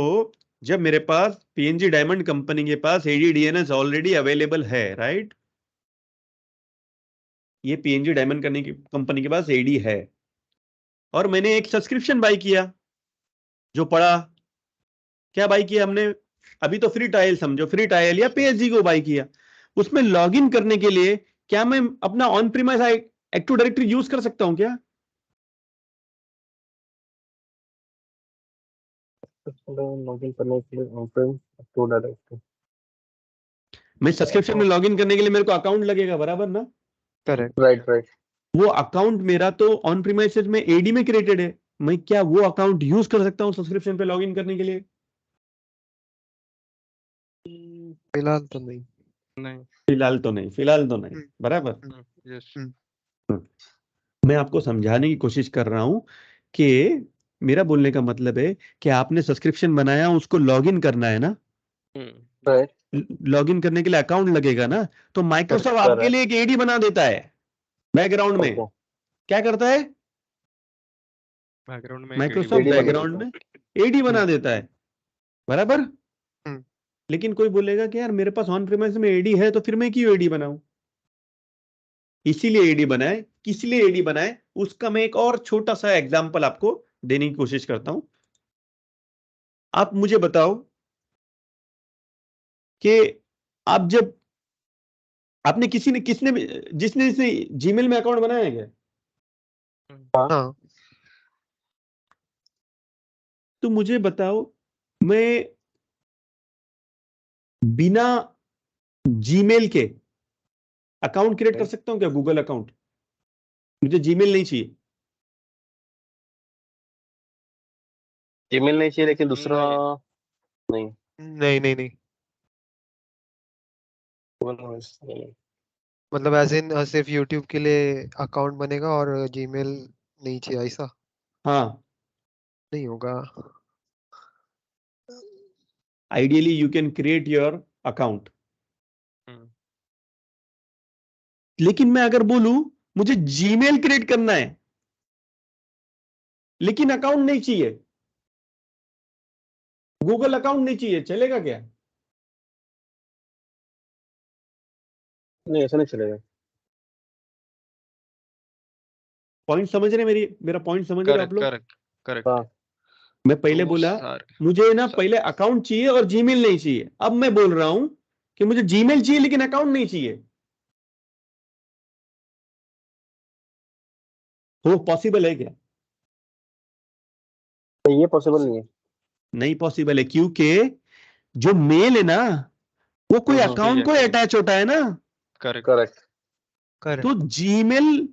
जब मेरे पास पीएनजी डायमंड कंपनी के पास ADDNS ऑलरेडी अवेलेबल है, राइट, ये पीएनजी डायमंड कंपनी के पास AD है, और मैंने एक सब्सक्रिप्शन बाय किया, जो पड़ा, क्या बाय किया हमने? अभी तो फ्री ट्रायल समझो, फ्री ट्रायल या PSG को बाय किया। उसमें लॉगिन करने के लिए क्या मैं अपना on premise active directory use कर सकता हूं क्या? लॉगिन करने के लिए ऑन-प्रेम एक्टिव डायरेक्टरी। मैं सब्सक्रिप्शन में लॉगिन करने के लिए मेरे को अकाउंट लगेगा, बराबर ना? करेक्ट। राइट। वो अकाउंट मेरा तो ऑन प्रीमाइसेस में AD में क्रिएटेड है, मैं क्या वो अकाउंट यूज कर सकता हूं सब्सक्रिप्शन पे लॉगिन करने के लिए? फिलहाल तो नहीं। नहीं। फिलहाल तो नहीं, फिलहाल तो नहीं, हम्म। बराबर। यस। मैं आपको समझाने की कोशिश कर रहा हूं कि मेरा बोलने का मतलब है कि आपने सब्सक्रिप्शन बनाया, उसको लॉगिन करना है ना, राइट। लॉगिन करने के लिए अकाउंट लगेगा ना, तो माइक्रोसॉफ्ट आपके Correct. लिए एक AD बना देता है बैकग्राउंड में। Okay. क्या करता है? बैकग्राउंड में माइक्रोसॉफ्ट AD बना बैकग्राउंड देता में AD बना देता है, बराबर। हम्म। लेकिन कोई बोलेगा कि यार मेरे पास ऑन प्रीमाइस में AD है, तो फिर मैं क्यों AD बनाऊं? इसीलिए AD बनाए, किस लिए AD बनाए, उसका मैं एक और छोटा सा एग्जांपल आपको देने की कोशिश करता हूं। आप मुझे बताओ कि आप जब आपने किसने जिसने जीमेल में अकाउंट बनाया है क्या? हाँ। तो मुझे बताओ, मैं बिना जीमेल के अकाउंट क्रिएट कर सकता हूं क्या, गूगल अकाउंट? मुझे जीमेल नहीं चाहिए। जीमेल नहीं चाहिए, लेकिन दूसरा नहीं। नहीं। नहीं। मतलब ऐसे सिर्फ यूट्यूब के लिए अकाउंट बनेगा और जीमेल नहीं चाहिए, ऐसा हाँ, नहीं होगा। Ideally you can create your account, लेकिन मैं अगर बोलूं मुझे जीमेल क्रिएट करना है लेकिन अकाउंट नहीं चाहिए, गूगल अकाउंट नहीं चाहिए, चलेगा क्या? नहीं, ऐसा नहीं चलेगा। पॉइंट समझ रहे मेरा पॉइंट समझ रहे हो आप करेक्ट लोग? Correct correct. हाँ। मैं पहले तो बोला सार मुझे ना सार पहले अकाउंट चाहिए और जीमेल नहीं चाहिए, अब मैं बोल रहा हूं कि मुझे जीमेल चाहिए लेकिन अकाउंट नहीं चाहिए। वो पॉसिबल है क्या? तो ये पॉसिबल नहीं है। नहीं पॉसिबल है, क्योंकि जो मेल है ना वो कोई हम्म। अकाउंट को अटैच होता है ना। करेक्ट। करेक्ट। तो जीमेल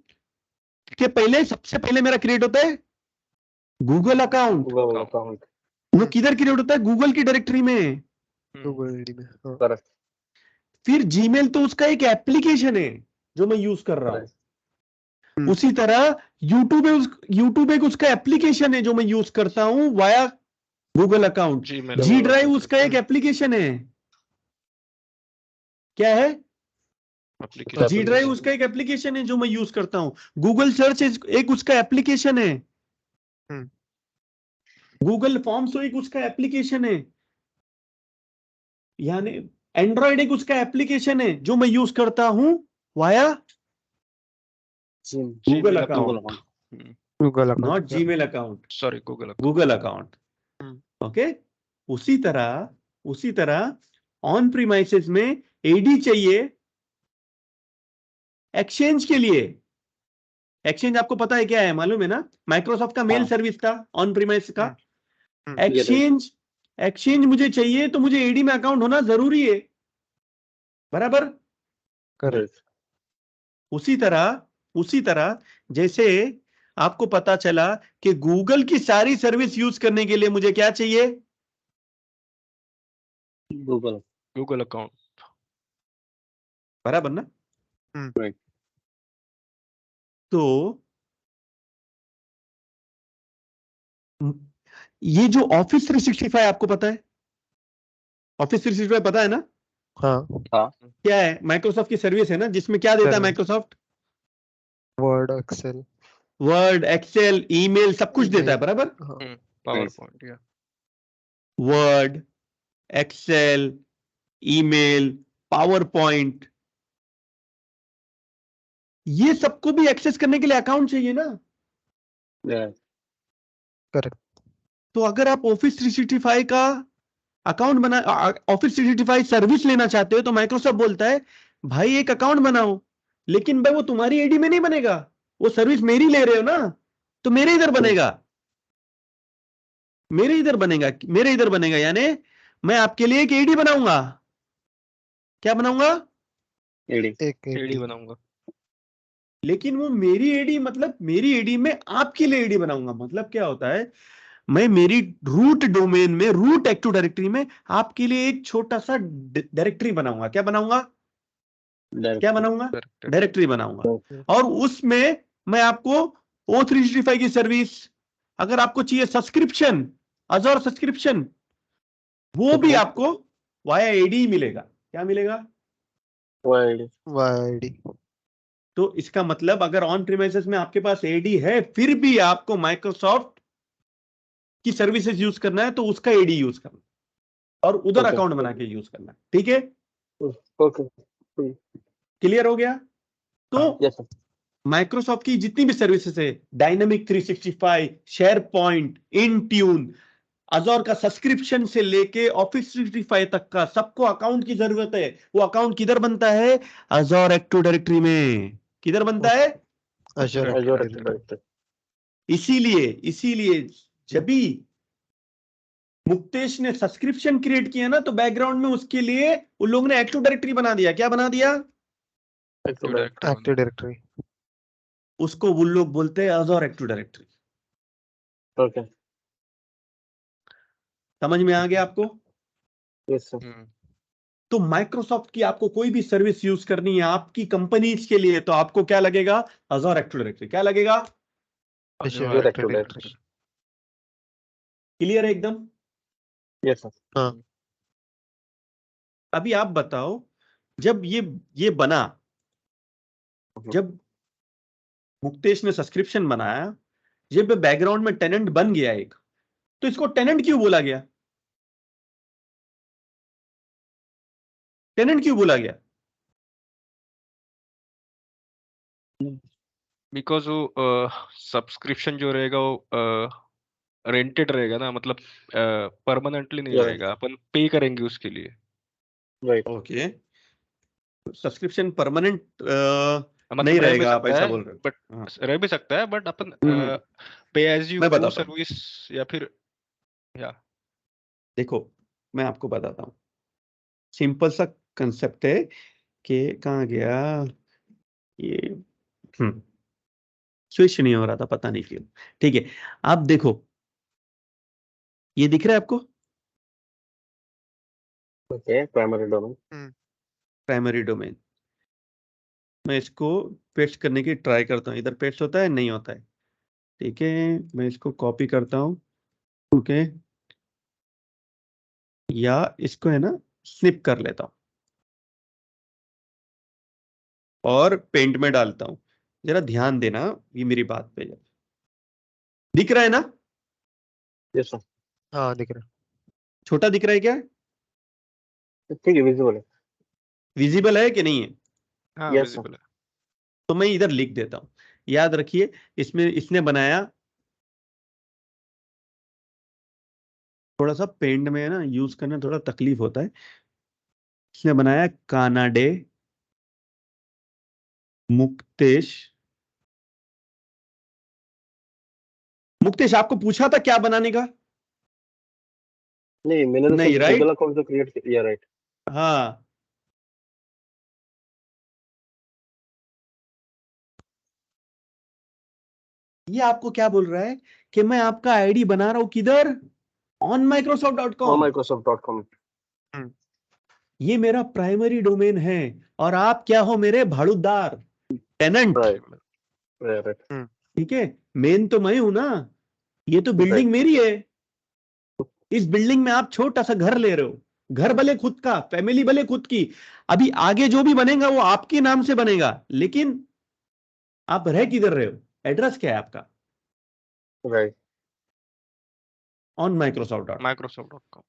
के पहले सबसे पहले मेरा क्रिएट होता है गूगल अकाउंट। Google account. वो किधर क्रिएट होता है? गूगल की डायरेक्टरी में। गूगल आईडी में। हाँ। करेक्ट। फिर जीमेल तो उसका एक एप्लीकेशन है जो मैं यूज कर रहा हूं। हम्म। उसी तरह यूट्यूब एक उसका एप्लीकेशन है जो मैं यूज करता हूं via Google account. Gmail G drive उसका एक एप्लीकेशन है। क्या है? एप्लीकेशन। जी ड्राइव उसका एक एप्लीकेशन है जो मैं यूज करता हूं। गूगल सर्च एक उसका एप्लीकेशन है। हम्म। गूगल फॉर्म्स एक उसका एप्लीकेशन है। यानी एंड्रॉइड एक उसका एप्लीकेशन है जो मैं यूज करता हूं via Google Gmail account, Google account. Not Gmail account, sorry Google account. Google account. Okay. उसी तरह ऑन प्रीमाइसेस में एडी चाहिए एक्सचेंज के लिए। एक्सचेंज आपको पता है क्या है, मालूम है ना? माइक्रोसॉफ्ट का मेल हाँ। सर्विस था ऑन प्रीमाइस का। हम्म। एक्सचेंज मुझे चाहिए तो मुझे एडी में अकाउंट होना जरूरी है, बराबर। करेक्ट। उसी तरह जैसे आपको पता चला कि गूगल की सारी सर्विस यूज करने के लिए मुझे क्या चाहिए? Google account. बराबर ना? राइट। तो ये जो ऑफिस 365 आपको पता है, ऑफिस 365 पता है ना हाँ, क्या है? माइक्रोसॉफ्ट की सर्विस है ना, जिसमें क्या देता है service. Microsoft? Word, Excel, Word, Excel, email, सब कुछ देता है, ईमेल, बराबर? हाँ, पावर पॉइंट या Word, Excel, email, PowerPoint, ये सबको भी एक्सेस करने के लिए अकाउंट चाहिए ना। करेक्ट। तो अगर आप ऑफिस 365 का अकाउंट बना, ऑफिस 365 सर्विस लेना चाहते हो, तो माइक्रोसॉफ्ट बोलता है भाई एक अकाउंट बनाओ, लेकिन भाई वो तुम्हारी आईडी में नहीं बनेगा, वो सर्विस मेरी ले रहे हो ना, तो मेरे इधर बनेगा, मेरे इधर बनेगा, मेरे इधर बनेगा, यानी मैं आपके लिए एक आईडी बनाऊंगा। क्या बनाऊंगा? एक एडी बनाऊंगा। लेकिन वो मेरी एडी, मतलब मेरी एडी में आपके लिए एडी बनाऊंगा। मतलब क्या होता है, मैं मेरी रूट डोमेन में, रूट एक्टिव डायरेक्टरी में आपके लिए एक छोटा सा डायरेक्टरी बनाऊंगा। क्या बनाऊंगा? क्या बनाऊंगा? डायरेक्टरी बनाऊंगा। और उसमें मैं आपको O365 की सर्विस, अगर आपको चाहिए सब्सक्रिप्शन, अज़ूर सब्सक्रिप्शन, वो भी आपको वाया एडी मिलेगा। क्या मिलेगा? वाईडी। तो इसका मतलब अगर ऑन प्रीमाइसेस में आपके पास एडी है, फिर भी आपको माइक्रोसॉफ्ट की सर्विसेज यूज करना है, तो उसका एडी यूज करना और उधर अकाउंट बना के यूज करना। ठीक है, क्लियर हो गया? तो माइक्रोसॉफ्ट की जितनी भी सर्विसेज है, dynamic 365, share point, Intune, Azure का सब्सक्रिप्शन से लेके ऑफिस 365 तक का, सबको अकाउंट की जरूरत है। वो अकाउंट किधर बनता है? अज़ूर एक्टिव डायरेक्टरी में। किधर बनता है? अज़ूर। इसीलिए इसीलिए जब भी मुक्तेश ने सब्सक्रिप्शन क्रिएट किया ना, तो बैकग्राउंड में उसके लिए उन लोगों ने एक्टिव डायरेक्टरी बना दिया। क्या बना दिया? Active directory. उसको वो लोग बोलते हैं अज़ूर एक्टिव डायरेक्टरी। समझ में आ गया आपको? तो माइक्रोसॉफ्ट की आपको कोई भी सर्विस यूज करनी है आपकी कंपनीज के लिए, तो आपको क्या लगेगा? Azure active directory. क्या लगेगा? Azure active directory. क्लियर है एकदम? Yes sir. हाँ, अभी आप बताओ, जब ये बना, जब मुक्तेश ने सब्सक्रिप्शन बनाया, जब बैकग्राउंड में टेनेंट बन गया एक, तो इसको टेनेंट क्यों बोला गया? टेनेंट क्यों बोला गया? बिकॉज वो सब्सक्रिप्शन जो रहेगा वो रेंटेड रहेगा ना, मतलब परमानेंटली नहीं Yeah. रहेगा, अपन पे करेंगे उसके लिए। ओके, सब्सक्रिप्शन परमानेंट मतलब नहीं रह भी रहेगा, आप सकता ऐसा है, बोल रहे हो? बट हाँ। रह भी सकता है, बट अपन हम्म, पे एज यू मैं गो बताता हूँ। सर्विस या फिर या देखो, मैं आपको बताता हूँ, सिंपल सा कंसेप्ट है कि कहाँ गया ये, स्विच नहीं हो रहा था, पता नहीं क्यों। ठीक है, आप देखो, ये दिख रहा है आपको? Primary domain. Primary domain. मैं इसको पेस्ट करने की ट्राई करता हूँ। इधर पेस्ट होता है? नहीं होता है। ठीक है, मैं इसको कॉपी करता हूँ। ओके, या इसको है ना स्निप कर लेता हूँ और पेंट में डालता हूँ। जरा ध्यान देना ये मेरी बात पे। दिख रहा है ना? Yes sir. हाँ दिख रहा है। छोटा दिख रहा है क्या? ठीक है, विजिबल है। विजिबल है कि नहीं है? हाँ Yes, विजिबल है। तो मैं इधर लिख देता हूं। याद रखिए, इसमें इसने बनाया, थोड़ा सा पेंट में है ना यूज करना थोड़ा तकलीफ होता है। इसने बनाया कानाडे मुक्तेश। मुक्तेश, आपको पूछा था क्या बनाने का? नहीं, मैंने तो नहीं, सिर्फ राइट? गूगल अकाउंट तो क्रिएट किया, राइट। हाँ, ये आपको क्या बोल रहा है कि मैं आपका आईडी बना रहा हूं किधर? ऑन और microsoft.com। Microsoft.com। ये मेरा प्राइमरी डोमेन है, और आप क्या हो? मेरे भाड़ूदार, टेनेंट। Right, right. ठीक है, मेन तो मैं हूं ना। ये तो बिल्डिंग मेरी है, इस बिल्डिंग में आप छोटा सा घर ले रहे हो, घर भले खुद का, फैमिली भले खुद की, अभी आगे जो भी बनेगा वो आपके नाम से बनेगा, लेकिन आप रह किधर रहे हो, एड्रेस क्या है आपका, right on Microsoft Microsoft.com.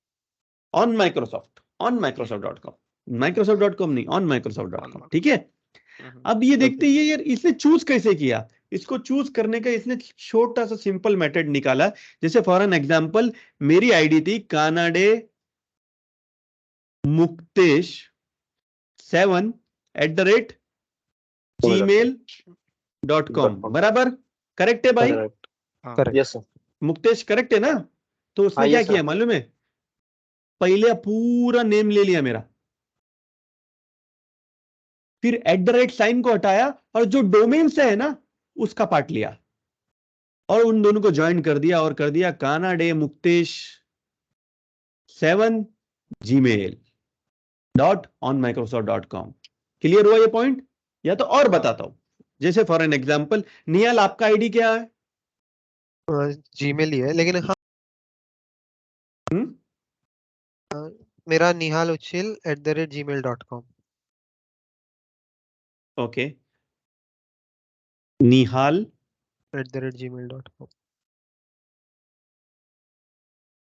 On Microsoft dot com, Microsoft dot com नहीं, ऑन माइक्रोसॉफ्ट.com, ठीक है। अब ये देखते ही यार इसने चूज कैसे किया, इसको चूज करने का इसने छोटा सा सिंपल मेथड निकाला। जैसे फॉर एन एग्जांपल मेरी आईडी थी कानाडे मुक्तेश 7@gmail.com, बराबर, करेक्ट है भाई, हाँ, Correct. Yes sir Muktesh correct है ना। तो उसने हाँ, क्या yes, किया sir. मालूम है, पहले पूरा नेम ले लिया मेरा, फिर @साइन को हटाया और जो डोमेन से है ना उसका पार्ट लिया और उन दोनों को ज्वाइन कर दिया और कर दिया कानाडे मुक्तेश 7@gmail.onmicrosoft.com। क्लियर हुआ ये पॉइंट, या तो और बताता हूं, जैसे फॉर एन एग्जांपल निहाल आपका आईडी क्या है, जीमेल ही है, लेकिन हाँ मेरा निहाल उच्छिल @gmail.com। ओके, निहाल @gmail.com।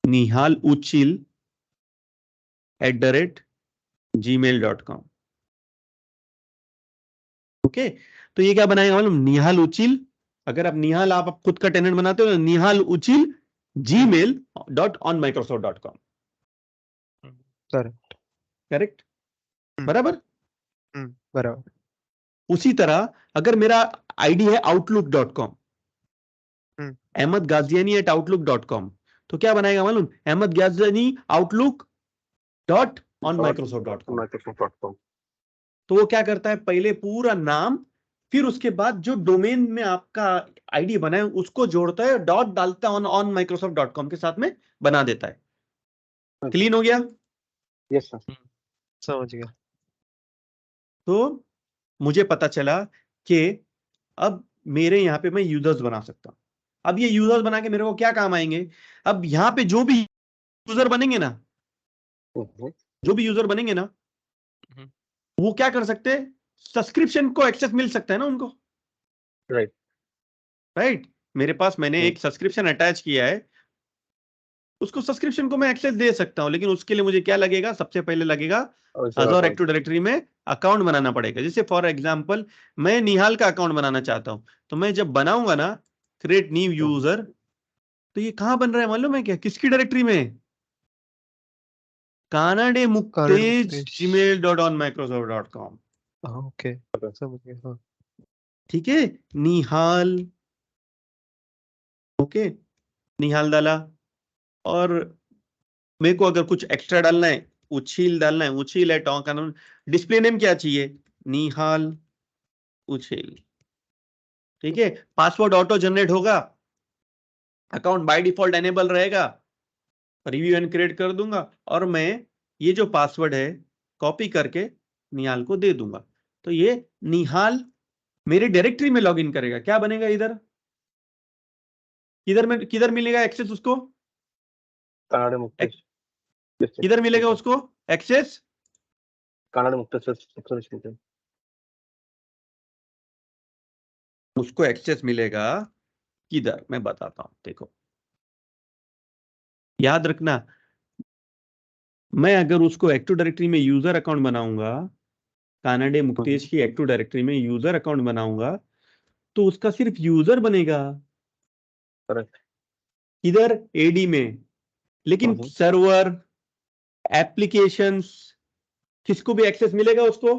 निहाल उचिल @gmail.com। ओके, तो ये क्या बनाएगा मालूम, निहाल उचिल, अगर आप निहाल आप खुद का टेनेंट बनाते हो तो निहाल उचिल gmail.onmicrosoft.com, करेक्ट। करेक्ट, बराबर। बराबर। उसी तरह अगर मेरा आईडी है outlook.com, अहमद गाजियानी @outlook.com, तो क्या बनाएगा मालूम, अहमद गाजियानी outlook.onmicrosoft.com। Microsoft.com. तो वो क्या करता है, पहले पूरा नाम, फिर उसके बाद जो डोमेन में आपका आईडी बना है उसको जोड़ता है, डॉट डालता है, ऑन माइक्रोसॉफ्ट.com के साथ में बना देता है। क्लीन हो गया। यस सर समझ गया। तो मुझे पता चला कि अब मेरे यहाँ पे मैं यूजर्स बना सकता हूं। अब ये यूजर्स बना के मेरे को क्या काम आएंगे, अब यहाँ पे जो भी यूजर बनेंगे ना, जो भी यूजर बनेंगे ना, वो क्या कर सकते हैं, सब्सक्रिप्शन को एक्सेस मिल सकता है ना उनको, राइट राइट। मेरे पास मैंने एक सब्सक्रिप्शन अटैच किया है, उसको सब्सक्रिप्शन को मैं एक्सेस दे सकता हूं, लेकिन उसके लिए मुझे क्या लगेगा, सबसे पहले लगेगा अज़ूर एक्टिव डायरेक्टरी में अकाउंट बनाना पड़ेगा। जैसे फॉर एग्जांपल मैं निहाल का अकाउंट बनाना चाहता हूं, तो मैं जब बनाऊंगा ना क्रिएट न्यू यूजर, तो ये कहां बन रहा है मालूम है क्या, किसकी डायरेक्टरी में, कानाडे मुक्तेज gmail.onmicrosoft.com। ओके समझ गया। हाँ ठीक है, निहाल, ओके, निहाल डाला, और मेरे को अगर कुछ एक्स्ट्रा डालना है, उछील डालना है, उछील है टॉ कानून, डिस्प्ले नेम क्या चाहिए, निहाल उछील, ठीक है। पासवर्ड ऑटो जनरेट होगा, अकाउंट बाय डिफॉल्ट एनेबल रहेगा, रिव्यू एंड क्रिएट कर दूंगा, और मैं ये जो पासवर्ड है कॉपी करके निहाल को दे दूंगा। तो ये निहाल मेरी डायरेक्टरी में लॉगिन करेगा, क्या बनेगा इधर, किधर मिलेगा एक्सेस उसको, कनाडा मुक्तेश किधर मिलेगा उसको एक्सेस, कनाडा मुक्तेश उसको एक्सेस मिलेगा किधर, मैं बताता हूं, देखो याद रखना, मैं अगर उसको एक्टिव डायरेक्टरी में यूजर अकाउंट बनाऊंगा, कानाडे मुक्तेश की एक्टिव डायरेक्टरी में यूजर अकाउंट बनाऊंगा, तो उसका सिर्फ यूजर बनेगा, करेक्ट इधर एडी में, लेकिन सर्वर एप्लीकेशंस किसको भी एक्सेस मिलेगा उसको,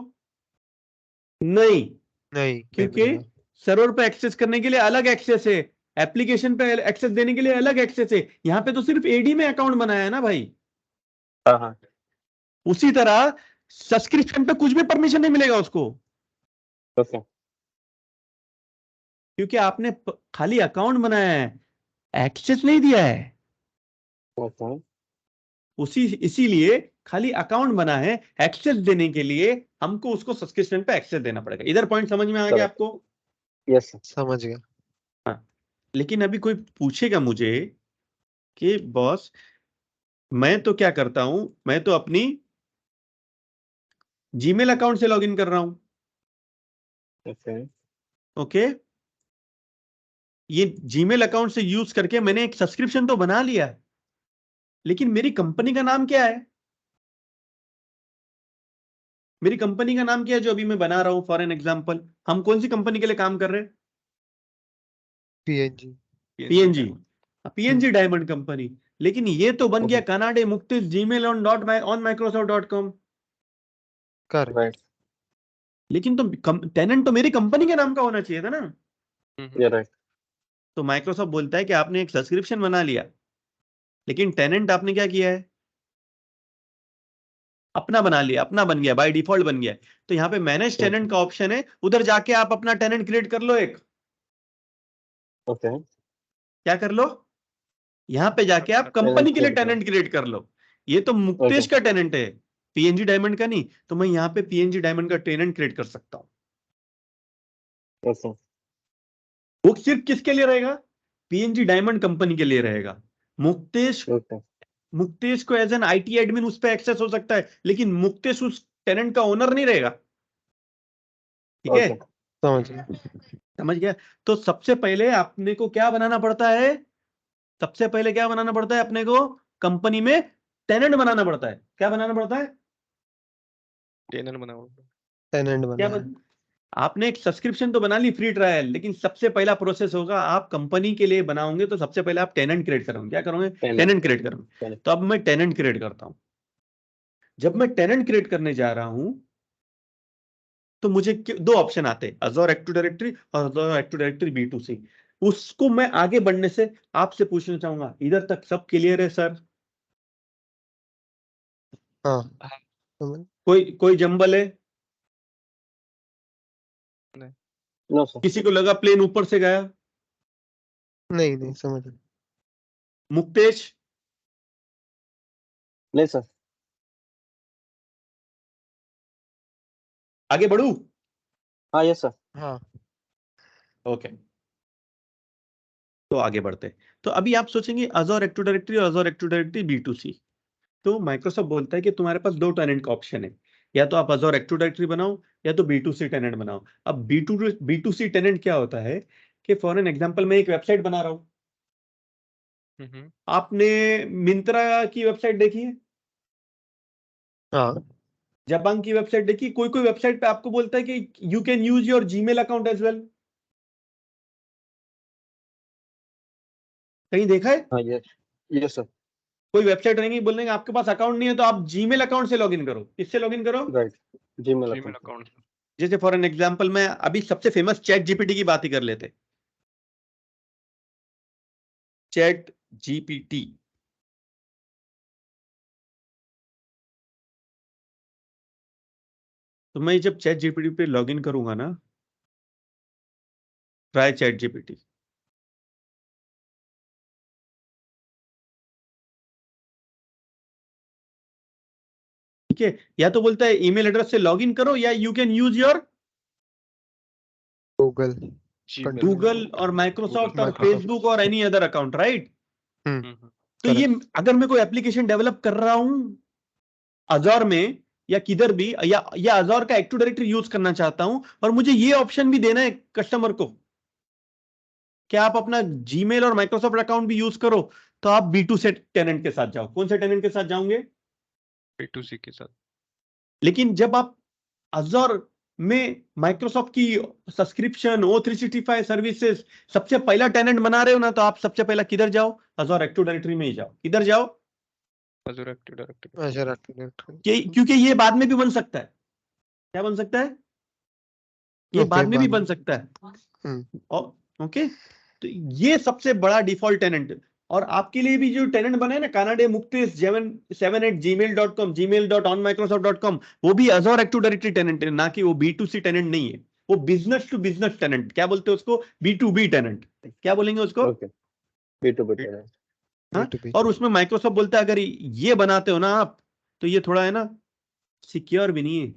नहीं, नहीं क्योंकि सर्वर पे एक्सेस करने के लिए अलग एक्सेस है, एप्लीकेशन पे एक्सेस देने के लिए अलग एक्सेस है, यहां पे तो सिर्फ एडी में अकाउंट बनाया है ना भाई। हाँ उसी तरह सब्सक्रिप्शन पे कुछ भी परमिशन नहीं मिलेगा उसको, ओके क्योंकि आपने खाली अकाउंट बनाया है, एक्सेस नहीं दिया है। ओके इसीलिए खाली अकाउंट बना है, एक्सेस देने के लिए हमको उसको सब्सक्रिप्शन पे एक्सेस देना पड़ेगा। इधर पॉइंट समझ में आ गया आपको, यस समझ गया। हाँ। लेकिन अभी कोई पूछेगा मुझे कि बॉस मैं तो क्या करता हूं, मैं तो अपनी जीमेल अकाउंट से लॉगिन कर रहा हूं। ओके ओके, ये जीमेल अकाउंट से यूज करके मैंने एक सब्सक्रिप्शन तो बना लिया, लेकिन मेरी कंपनी का नाम क्या है? मेरी कंपनी का नाम क्या है जो अभी मैं बना रहा हूं? फॉर एन एग्जांपल, हम कौन सी कंपनी के लिए काम कर रहे हैं? PNG। PNG. PNG diamond company. लेकिन ये तो बन गया कनाडे मुक्तिस Gmail on Microsoft dot com. Correct. Right लेकिन तो टेनेंट तो मेरी कंपनी के नाम का होना चाहिए था ना। ये राइट तो माइक्रोसॉफ्ट बोलता है कि आपने एक सब्सक्रिप्शन बना लिया, लेकिन टेनेंट आपने क्या किया है? अपना बना लिया, अपना बन गया, बाय डिफॉल्ट बन गया। तो यहाँ पे मैनेज टेनेंट का ऑप्शन है, उधर जाके आप अपना टेनेंट क्रिएट कर लो एक। ओके क्या कर लो? यहाँ पे जाके आप कंपनी के लिए टेनेंट क्रिएट कर लो। ये तो मुक्तेश का टेनेंट है, पीएनजी डायमंड का नहीं। तो मैं यहाँ पे पीएनजी डायमंड का टेनेंट क्रिएट कर सकता हूँ। ओके वो सिर्फ किसके लिए रहेगा? पीएनजी डायमंड कंपनी के लिए रहेगा। मुक्तेश ओके मुक्तेश को एज एन आईटी एडमिन उस पर एक्सेस हो सकता है, लेकिन मुक्तेश उस टेनेंट का ओनर नहीं रहेगा। ठीक है, समझ गया। समझ गया? तो सबसे पहले आपने को क्या बनाना पड़ता है? सबसे पहले क्या बनाना पड़ता है अपने को? कंपनी में टेनेंट बनाना पड़ता है। क्या बनाना पड़ता है? टेनेंट बनाओ। टेनेंट क्या बना। आपने एक सब्सक्रिप्शन तो बना ली फ्री ट्रायल, लेकिन सबसे पहला प्रोसेस होगा, आप कंपनी के लिए बनाओगे तो सबसे पहले आप टेनेंट क्रिएट करोगे। क्या करोगे? टेनेंट क्रिएट करोगे। तो अब मैं टेनेंट क्रिएट करता हूं। जब मैं टेनेंट क्रिएट करने जा रहा हूं तो मुझे दो ऑप्शन आते हैं, अज़ोर एक्टिव डायरेक्टरी और अज़ोर एक्टिव डायरेक्टरी B2C। उसको मैं आगे बढ़ने से आपसे पूछना चाहूंगा, इधर तक सब क्लियर है सर? हाँ समझ। कोई जंबल है? नो सर किसी को लगा प्लेन ऊपर से गया? नहीं नहीं समझ। मुक्तेश? नहीं सर आगे बढ़ू? हाँ यस सर हाँ ओके, तो आगे बढ़ते हैं। तो अभी आप सोचेंगे अज़ोर एक्टिव डायरेक्टरी और अज़ोर एक्टिव डायरेक्टरी B2C। तो माइक्रोसॉफ्ट बोलता है कि तुम्हारे पास दो टेनेंट का ऑप्शन है, या तो आप अज़ोर एक्टिव डायरेक्टरी बनाओ या तो B2C टेनेंट बनाओ। अब B2C टेनेंट क्या होता है कि फॉर एन एग्जांपल मैं एक वेबसाइट बना रहा हूं। आपने मिंत्रा की वेबसाइट देखी है? हाँ जबांग की वेबसाइट देखी? कोई कोई वेबसाइट पे आपको बोलता है कि you can use your Gmail account as well. कहीं देखा है? हाँ यस यस सर कोई वेबसाइट रहेंगी, बोलेंगे आपके पास अकाउंट नहीं है तो आप जीमेल अकाउंट से लॉगिन करो। किससे लॉगिन करो? Right Gmail Gmail account account. जैसे फॉर एन एग्जांपल मैं अभी सबसे फेमस चैट जीपीटी की बात ही कर लेते। चैट जीपीटी, तो मैं जब चैट जीपीटी पे लॉगिन करूंगा ना, ट्राई चैट जीपीटी। ठीक है, या तो बोलता है ईमेल एड्रेस से लॉगिन करो या you can use your Google Google और माइक्रोसॉफ्ट और Microsoft। फेसबुक और एनी अदर अकाउंट, राइट? तो ये correct। अगर मैं कोई एप्लीकेशन डेवलप कर रहा हूं अज़ोर में या किधर भी, या अज़ोर का एक्टिव डायरेक्टरी यूज करना चाहता हूं, और मुझे ये ऑप्शन भी देना है कस्टमर को कि आप अपना जीमेल और माइक्रोसॉफ्ट अकाउंट भी यूज करो, तो आप B2C टेनेंट के साथ जाओ। कौन से टेनेंट के साथ जाओगे? B2C के साथ। लेकिन जब आप अज़ोर में माइक्रोसॉफ्ट की सब्सक्रिप्शन O365 सर्विसेज सबसे पहला टेनेंट बना रहे हो ना, तो आप सबसे पहला किधर जाओ? अज़ोर एक्टिव डायरेक्टरी में ही जाओ। किधर जाओ? Azure Active Directory। Azure Active Directory। क्योंकि ये बाद में भी बन सकता है। क्या बन सकता है? ये Okay, बाद में भी बाद बन सकता है। हम्म। ओके, तो ये सबसे बड़ा डिफॉल्ट टेनेंट। और आपके लिए भी जो टेनेंट बने ना, कानाडे मुक्तेश 7@gmail.com, gmail.onmicrosoft.com, वो भी अज़ोर एक्टिव डायरेक्टरी टेनेंट है, ना कि वो B2C टेनेंट नहीं है। वो बिजनेस टू बिजनेस टेनेंट, क्या बोलते हैं उसको? B2B tenant. क्या बोलेंगे उसको? ओके B2B टेनेंट हाँ। B2B। और उसमें माइक्रोसॉफ्ट बोलता है अगर ये बनाते हो ना आप, तो ये थोड़ा है ना सिक्योर भी नहीं है।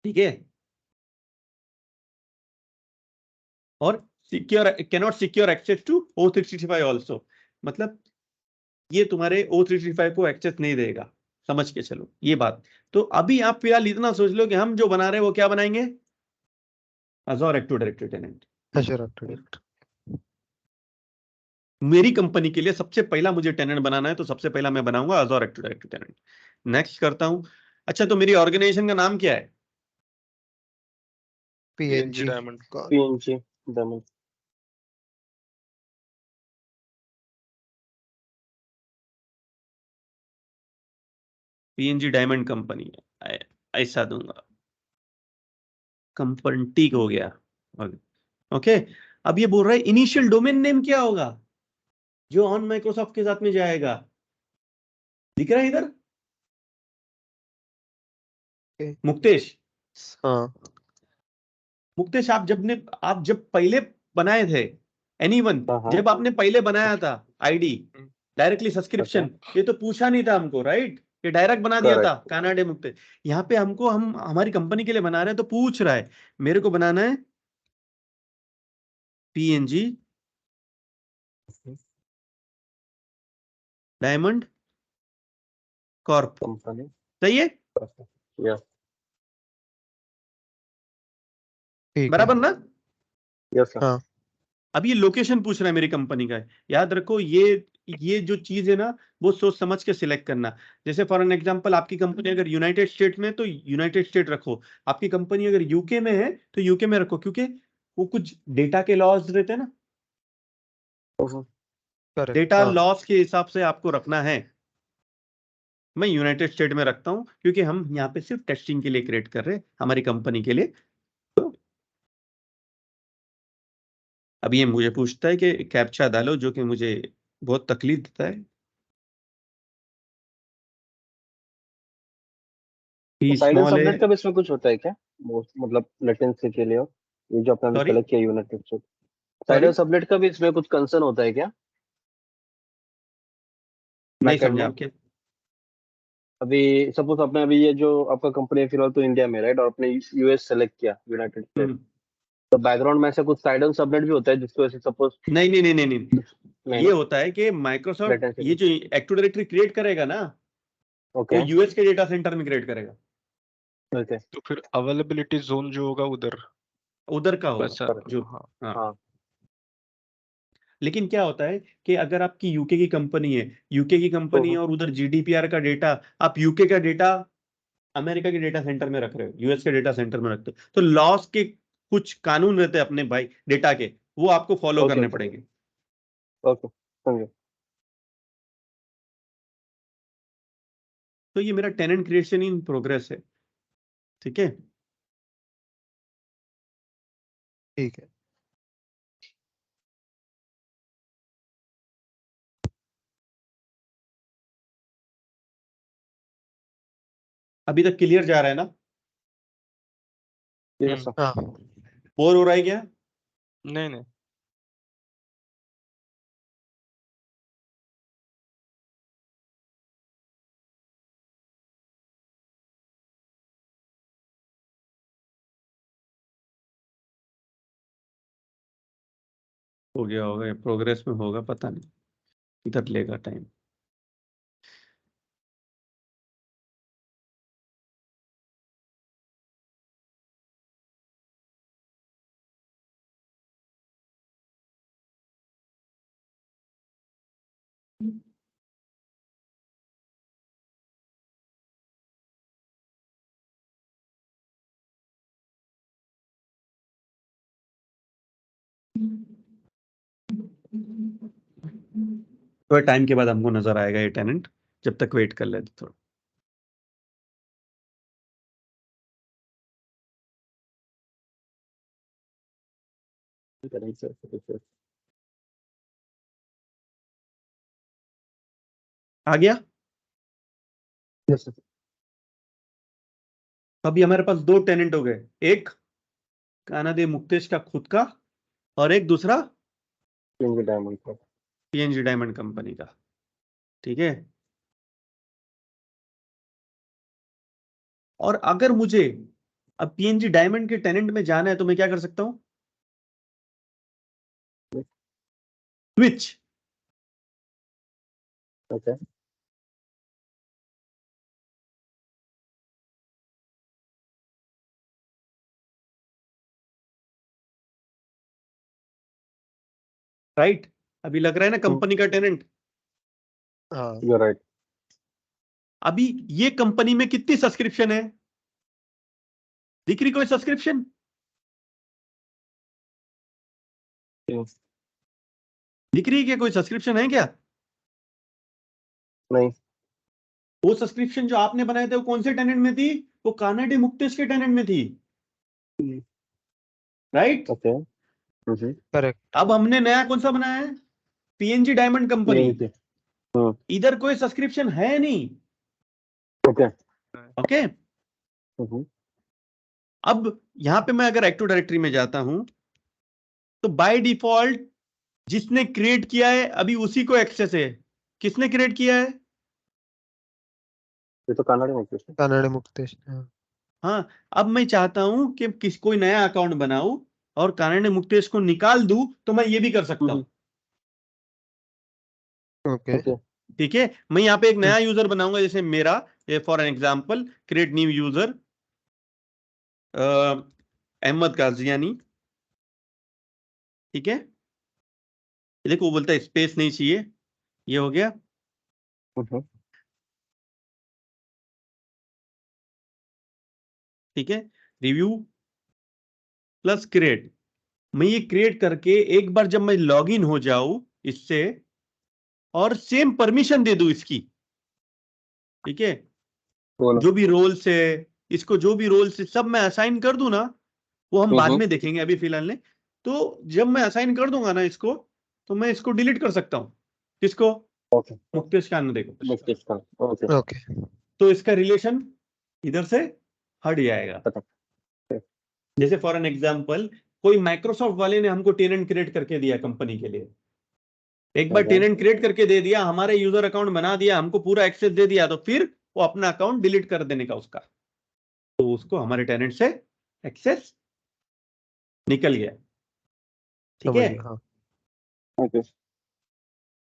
ठीक है, और cannot secure access to O365 also, मतलब ये तुम्हारे O365 को एक्सेस नहीं देगा, समझ के चलो ये बात। तो अभी आप फिलहाल इतना सोच लो कि हम जो बना रहे हैं वो क्या बनाएंगे, Azure Active Directory tenant. Azure Active Directory। मेरी कंपनी के लिए सबसे पहला मुझे टेनेंट बनाना है, तो सबसे पहला मैं बनाऊंगा Azure Active Directory tenant. Next करता हूं। अच्छा, तो मेरी ऑर्गेनाइजेशन का नाम क्या है? PNG diamond. PNG Diamond। PNG diamond company है, ऐसा दूंगा, कंपनी हो गया। ओके, अब ये बोल रहा है इनिशियल डोमेन नेम क्या होगा जो ऑन माइक्रोसॉफ्ट के साथ में जाएगा, दिख रहा है इधर Okay। मुक्तेश? हाँ मुक्तेश, आप जब पहले बनाए थे एनीवन, हाँ हाँ जब आपने पहले बनाया था आईडी हम्म। डायरेक्टली सब्सक्रिप्शन, ये तो पूछा नहीं था हमको, राइट? ये डायरेक्ट बना दिया था करेक्ट। कानाडे मुक्तेश। यहाँ पे हमको, हम हमारी कंपनी के लिए बना रहे हैं तो पूछ रहा है, मेरे को बनाना है PNG डायमंड कॉर्प, कंपनी। सही है? या ठीक है। बराबर ना? Yes sir. हाँ अब ये लोकेशन पूछ रहा है मेरी कंपनी का है। याद रखो, ये जो चीज है ना, वो सोच समझ के सिलेक्ट करना। जैसे फॉर एन एग्जांपल, आपकी कंपनी अगर यूनाइटेड स्टेट में है तो यूनाइटेड स्टेट रखो, आपकी कंपनी अगर यूके में है तो यूके में रखो, क्योंकि वो कुछ डेटा के लॉज रहते हैं ना, करेक्ट। डेटा हाँ लॉस के हिसाब से आपको रखना है। मैं यूनाइटेड स्टेट में रखता हूं क्योंकि हम यहाँ पे सिर्फ टेस्टिंग के लिए क्रिएट कर रहे हैं हमारी कंपनी के लिए। अब ये मुझे पूछता है कि कैप्चा डालो, जो कि मुझे बहुत तकलीफ देता है। साइड एंड स्मॉल है, सबनेट का भी इसमें कुछ होता है क्या, मतलब लेटेंसी के लिए? ये जो आपने सॉरी सेलेक्ट किया United state, side sorry and subnet का भी इसमें कुछ कंसर्न होता है क्या नहीं बैकएंड समझा में? आपके। अभी सपोज आपने, अभी ये जो आपका कंपनी है फिलहाल तो इंडिया में, राइट, और आपने यूएस सेलेक्ट किया, यूनाइटेड स्टेट, हम्म, तो बैकग्राउंड में ऐसा कुछ साइड एंड सबनेट भी होता है जिसकी वजह से सपोज? नहीं नहीं नहीं नहीं नहीं, नहीं ये ना, होता है कि माइक्रोसॉफ्ट लेटेंसी ये का। जो एक्टिव डायरेक्टरी क्रिएट करेगा ना, वो ओके यूएस के डेटा सेंटर में क्रिएट करेगा, ओके। तो फिर अवेलेबिलिटी जोन जो होगा उधर उधर का होगा वैसा। करेक्ट। जो। हाँ। हाँ, हाँ लेकिन क्या होता है कि अगर आपकी यूके की कंपनी है, यूके की कंपनी है और उधर GDPR का डेटा, आप यूके का डेटा अमेरिका के डेटा सेंटर में रख रहे हो, यूएस के डेटा सेंटर में रखते हो, तो लॉस के कुछ कानून रहते हैं अपने भाई डेटा के, वो आपको फॉलो ओके करने ओके पड़ेंगे। ओके, समझे। तो ये मेरा टेनेंट क्रिएशन इन प्रोग्रेस है, ठीक है? ठीक है। अभी तक क्लियर जा रहा है ना? Yes sir. हाँ बोर हो रहा है क्या? नहीं नहीं। हो गया होगा, प्रोग्रेस में होगा, पता नहीं, इधर लेगा टाइम। थोड़ा टाइम के बाद हमको नजर आएगा ये टेनेंट, जब तक वेट कर लेते थोड़ा। आ गया? Yes sir. अभी हमारे पास दो टेनेंट हो गए, एक कानाडे मुक्तेश का खुद का, और एक दूसरा PNG डायमंड का। PNG डायमंड कंपनी का, ठीक है? और अगर मुझे अब PNG डायमंड के टेनेंट में जाना है तो मैं क्या कर सकता हूं? Switch, okay right. अभी लग रहा है ना कंपनी का टेनेंट। हाँ यू राइट अभी ये कंपनी में कितनी सब्सक्रिप्शन है, दिख रही कोई सब्सक्रिप्शन? दिख रही है क्या, कोई सब्सक्रिप्शन है क्या? नहीं वो सब्सक्रिप्शन जो आपने बनाए थे वो कौन से टेनेंट में थी? वो कान्हा डे मुक्तेश के टेनेंट में थी, राइट। Okay correct. अब हमने नया कौन सा बनाया है? PNG diamond company. ये इधर कोई सब्सक्रिप्शन है नहीं। ओके ओके, अब यहां पे मैं अगर एक्टिव डायरेक्टरी में जाता हूं तो बाय डिफॉल्ट जिसने क्रिएट किया है अभी उसी को एक्सेस है। किसने क्रिएट किया है? ये तो कन्नड़ में है। कन्नड़ मुक्तेश। हाँ हाँ, अब मैं चाहता हूं कि कोई नया अकाउंट बनाऊं और कानड़ मुक्तेश को निकाल दूं तो मैं ये भी कर सकता हूं। ओके। ओके ठीक है, मैं यहाँ पे एक नया यूजर बनाऊंगा, जैसे मेरा, for an example create new user Ahmad Kajiani. ठीक है, ये देखो वो बोलता है स्पेस नहीं चाहिए, ये हो गया। ठीक है, रिव्यू प्लस क्रिएट। मैं ये क्रिएट करके एक बार जब मैं लॉगिन हो जाऊं इससे और सेम परमिशन दे दूं इसकी, ठीक है, बोलो जो भी रोल से, इसको जो भी रोल से सब मैं असाइन कर दूं ना, वो हम बाद में देखेंगे, अभी फिलहाल नहीं। तो जब मैं असाइन कर दूंगा ना इसको, तो मैं इसको डिलीट कर सकता हूं। किसको? ओके मुक्तेश खान देखो। Muktesh Khan okay okay. तो इसका रिलेशन इधर से हट जाएगा। जैसे फॉर एन एग्जांपल कोई माइक्रोसॉफ्ट वाले ने हमको टेनेंट क्रिएट करके दिया कंपनी के लिए, एक बार टेनेंट क्रिएट करके दे दिया, हमारे यूजर अकाउंट बना दिया, हमको पूरा एक्सेस दे दिया, तो फिर वो अपना अकाउंट डिलीट कर देने का उसका, तो उसको हमारे टेनेंट से एक्सेस निकल गया। ठीक समझ है, गया। हाँ ओके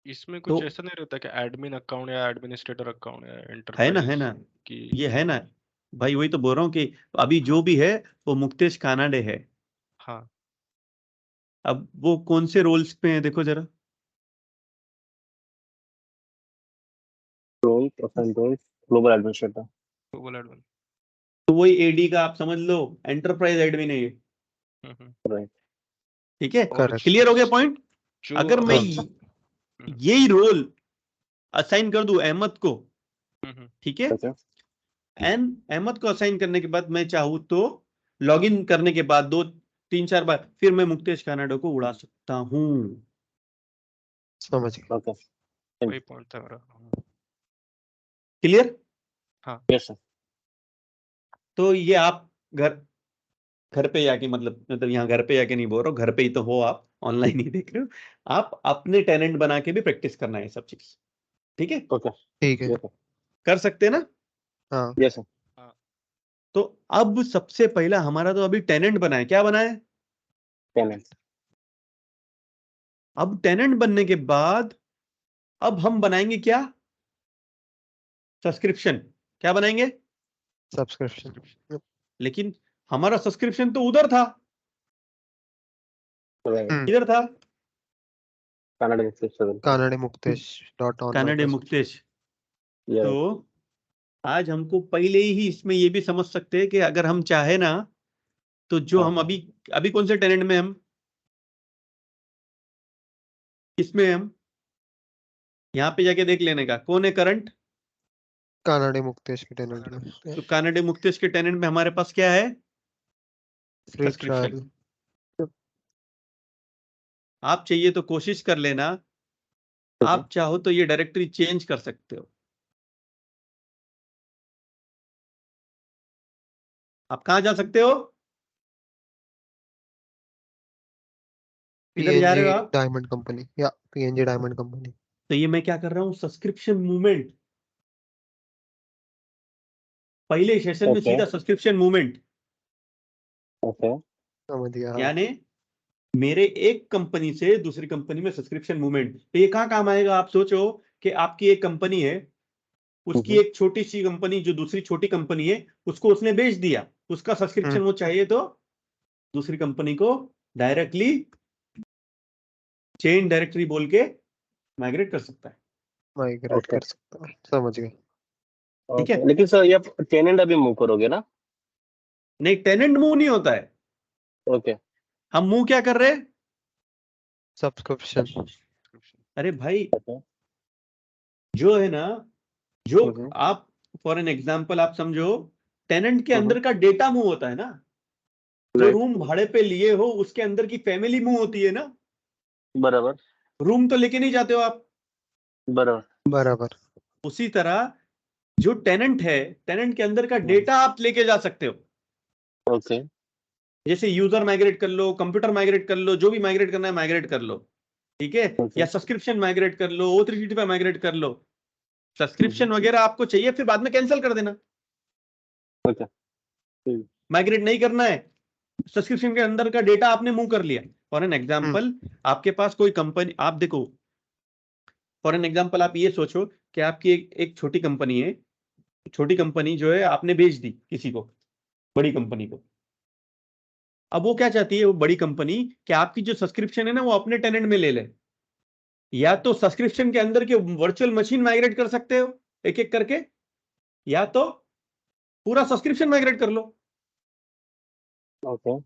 इसमें तो कुछ ऐसा नहीं रहता कि एडमिन अकाउंट या एडमिनिस्ट्रेटर अकाउंट या है ना, एंटरप्राइज की? ये है ना भाई, वही तो बोल रहा हूँ कि अभी जो भी है वो मुक्तेश कानाडे है। हाँ अब वो कौन से रोल्स पे है देखो जरा। Global administrator global admin. तो वही एडी का आप समझ लो, एंटरप्राइज एडमिन है ये। राइट ठीक है, और Correct. क्लियर हो गया पॉइंट। जो अगर मैं हाँ। यही रोल असाइन कर दूं अहमद को, ठीक है, ओके अहमद को असाइन करने के बाद मैं चाहूँ तो लॉगिन करने के बाद 2 3 4 बार फिर मैं मुक्तेश कानाडो को उड़ा सकता हूं। समझ गया। ओके वही पॉइंट था मेरा। क्लियर? यस सर तो ये आप घर घर पे जाके, मतलब यहाँ घर पे जाके नहीं बोल रहा हूँ, घर पे ही तो हो आप, ऑनलाइन ही देख रहे हो, आप अपने टेनेंट बना के भी प्रैक्टिस करना है ये सब चीज। ठीक है, ओके ठीक है। यस कर सकते हैं ना। हाँ यस सर तो अब सबसे पहला हमारा तो अभी टेनेंट बना है, क्या बना है? टेनेंट अब टेनेंट बनने के बाद अब हम बनाएंगे क्या? सब्सक्रिप्शन। क्या बनाएंगे? सब्सक्रिप्शन। लेकिन हमारा सब्सक्रिप्शन तो उधर था, किधर था? Kannada Mukteshwar Kanade Muktesh .on Kanade Microsoft। मुक्तेश। या तो आज हमको पहले ही इसमें ये भी समझ सकते हैं कि अगर हम चाहे ना, तो जो हम अभी अभी कौन से टेनेंट में, हम किसमें हम यहाँ पे जाके देख लेने का कौन है करंट। कानड़े मुक्तेश के टेनेंट में तो कानडे मुक्तेश के टेनेंट में हमारे पास क्या है? Free subscription. ट्रायल। आप चाहिए तो कोशिश कर लेना, आप चाहो तो ये डायरेक्टरी चेंज कर सकते हो। आप कहाँ जा सकते हो? किधर जा रहे पीएनजी हो आप? डायमंड कंपनी या पीएनजी डायमंड कंपनी। तो ये मैं क्या कर रहा हूँ, सब्सक्रिप्शन मूवमेंट, पहले सेशन में ओके सीधा सब्सक्रिप्शन मूवमेंट, ओके समझ गया। हाँ यानी मेरे एक कंपनी से दूसरी कंपनी में सब्सक्रिप्शन मूवमेंट, तो ये कहाँ काम आएगा? आप सोचो कि आपकी एक कंपनी है, उसकी एक छोटी सी कंपनी जो दूसरी छोटी कंपनी है उसको उसने बेच दिया, उसका सब्सक्रिप्शन वो चाहिए तो दूसरी कंपनी को डायरेक्टली चेन डायरेक्टरी बोल के माइग्रेट कर सकता है। Migrate Okay. कर सकता है, समझ गए। ठीक है। लेकिन सर ये आप टेनेंट अभी मूव करोगे ना? नहीं, टेनेंट मूव नहीं होता है, ओके हम मूव क्या कर रहे हैं? सब्सक्रिप्शन। अरे भाई, Okay. जो है ना, जो हम्म। आप फॉर एन एग्जांपल आप समझो, टेनेंट के हम्म। अंदर का डेटा मूव होता है ना, जो Right. रूम भाड़े पे लिए हो उसके अंदर की फैमिली मूव होती है ना, बराबर रूम तो लेके नहीं जाते हो आप। बराबर बराबर। उसी तरह जो टेनेंट है, टेनेंट के अंदर का हम्म। डेटा आप लेके जा सकते हो। ओके जैसे यूजर माइग्रेट कर लो, कंप्यूटर माइग्रेट कर लो, जो भी माइग्रेट करना है माइग्रेट कर लो, ठीक है, Okay. या सब्सक्रिप्शन माइग्रेट कर लो, O365 माइग्रेट कर लो। सब्सक्रिप्शन वगैरह आपको चाहिए फिर बाद में कैंसिल कर देना। ओके माइग्रेट नहीं करना है, सब्सक्रिप्शन के अंदर का डेटा आपने मूव कर लिया। फॉर एन एग्जांपल, आपके पास कोई कंपनी, आप देखो, फॉर एन एग्जांपल आप ये सोचो कि आपकी एक छोटी कंपनी है, छोटी कंपनी जो है आपने बेच दी किसी को, बड़ी कंपनी को। अब वो क्या चाहती है, वो बड़ी कंपनी, कि आपकी जो सब्सक्रिप्शन है ना वो अपने टेनेंट में ले ले। या तो सब्सक्रिप्शन के अंदर के वर्चुअल मशीन माइग्रेट कर सकते हो एक एक करके, या तो पूरा सब्सक्रिप्शन माइग्रेट कर लो। ओके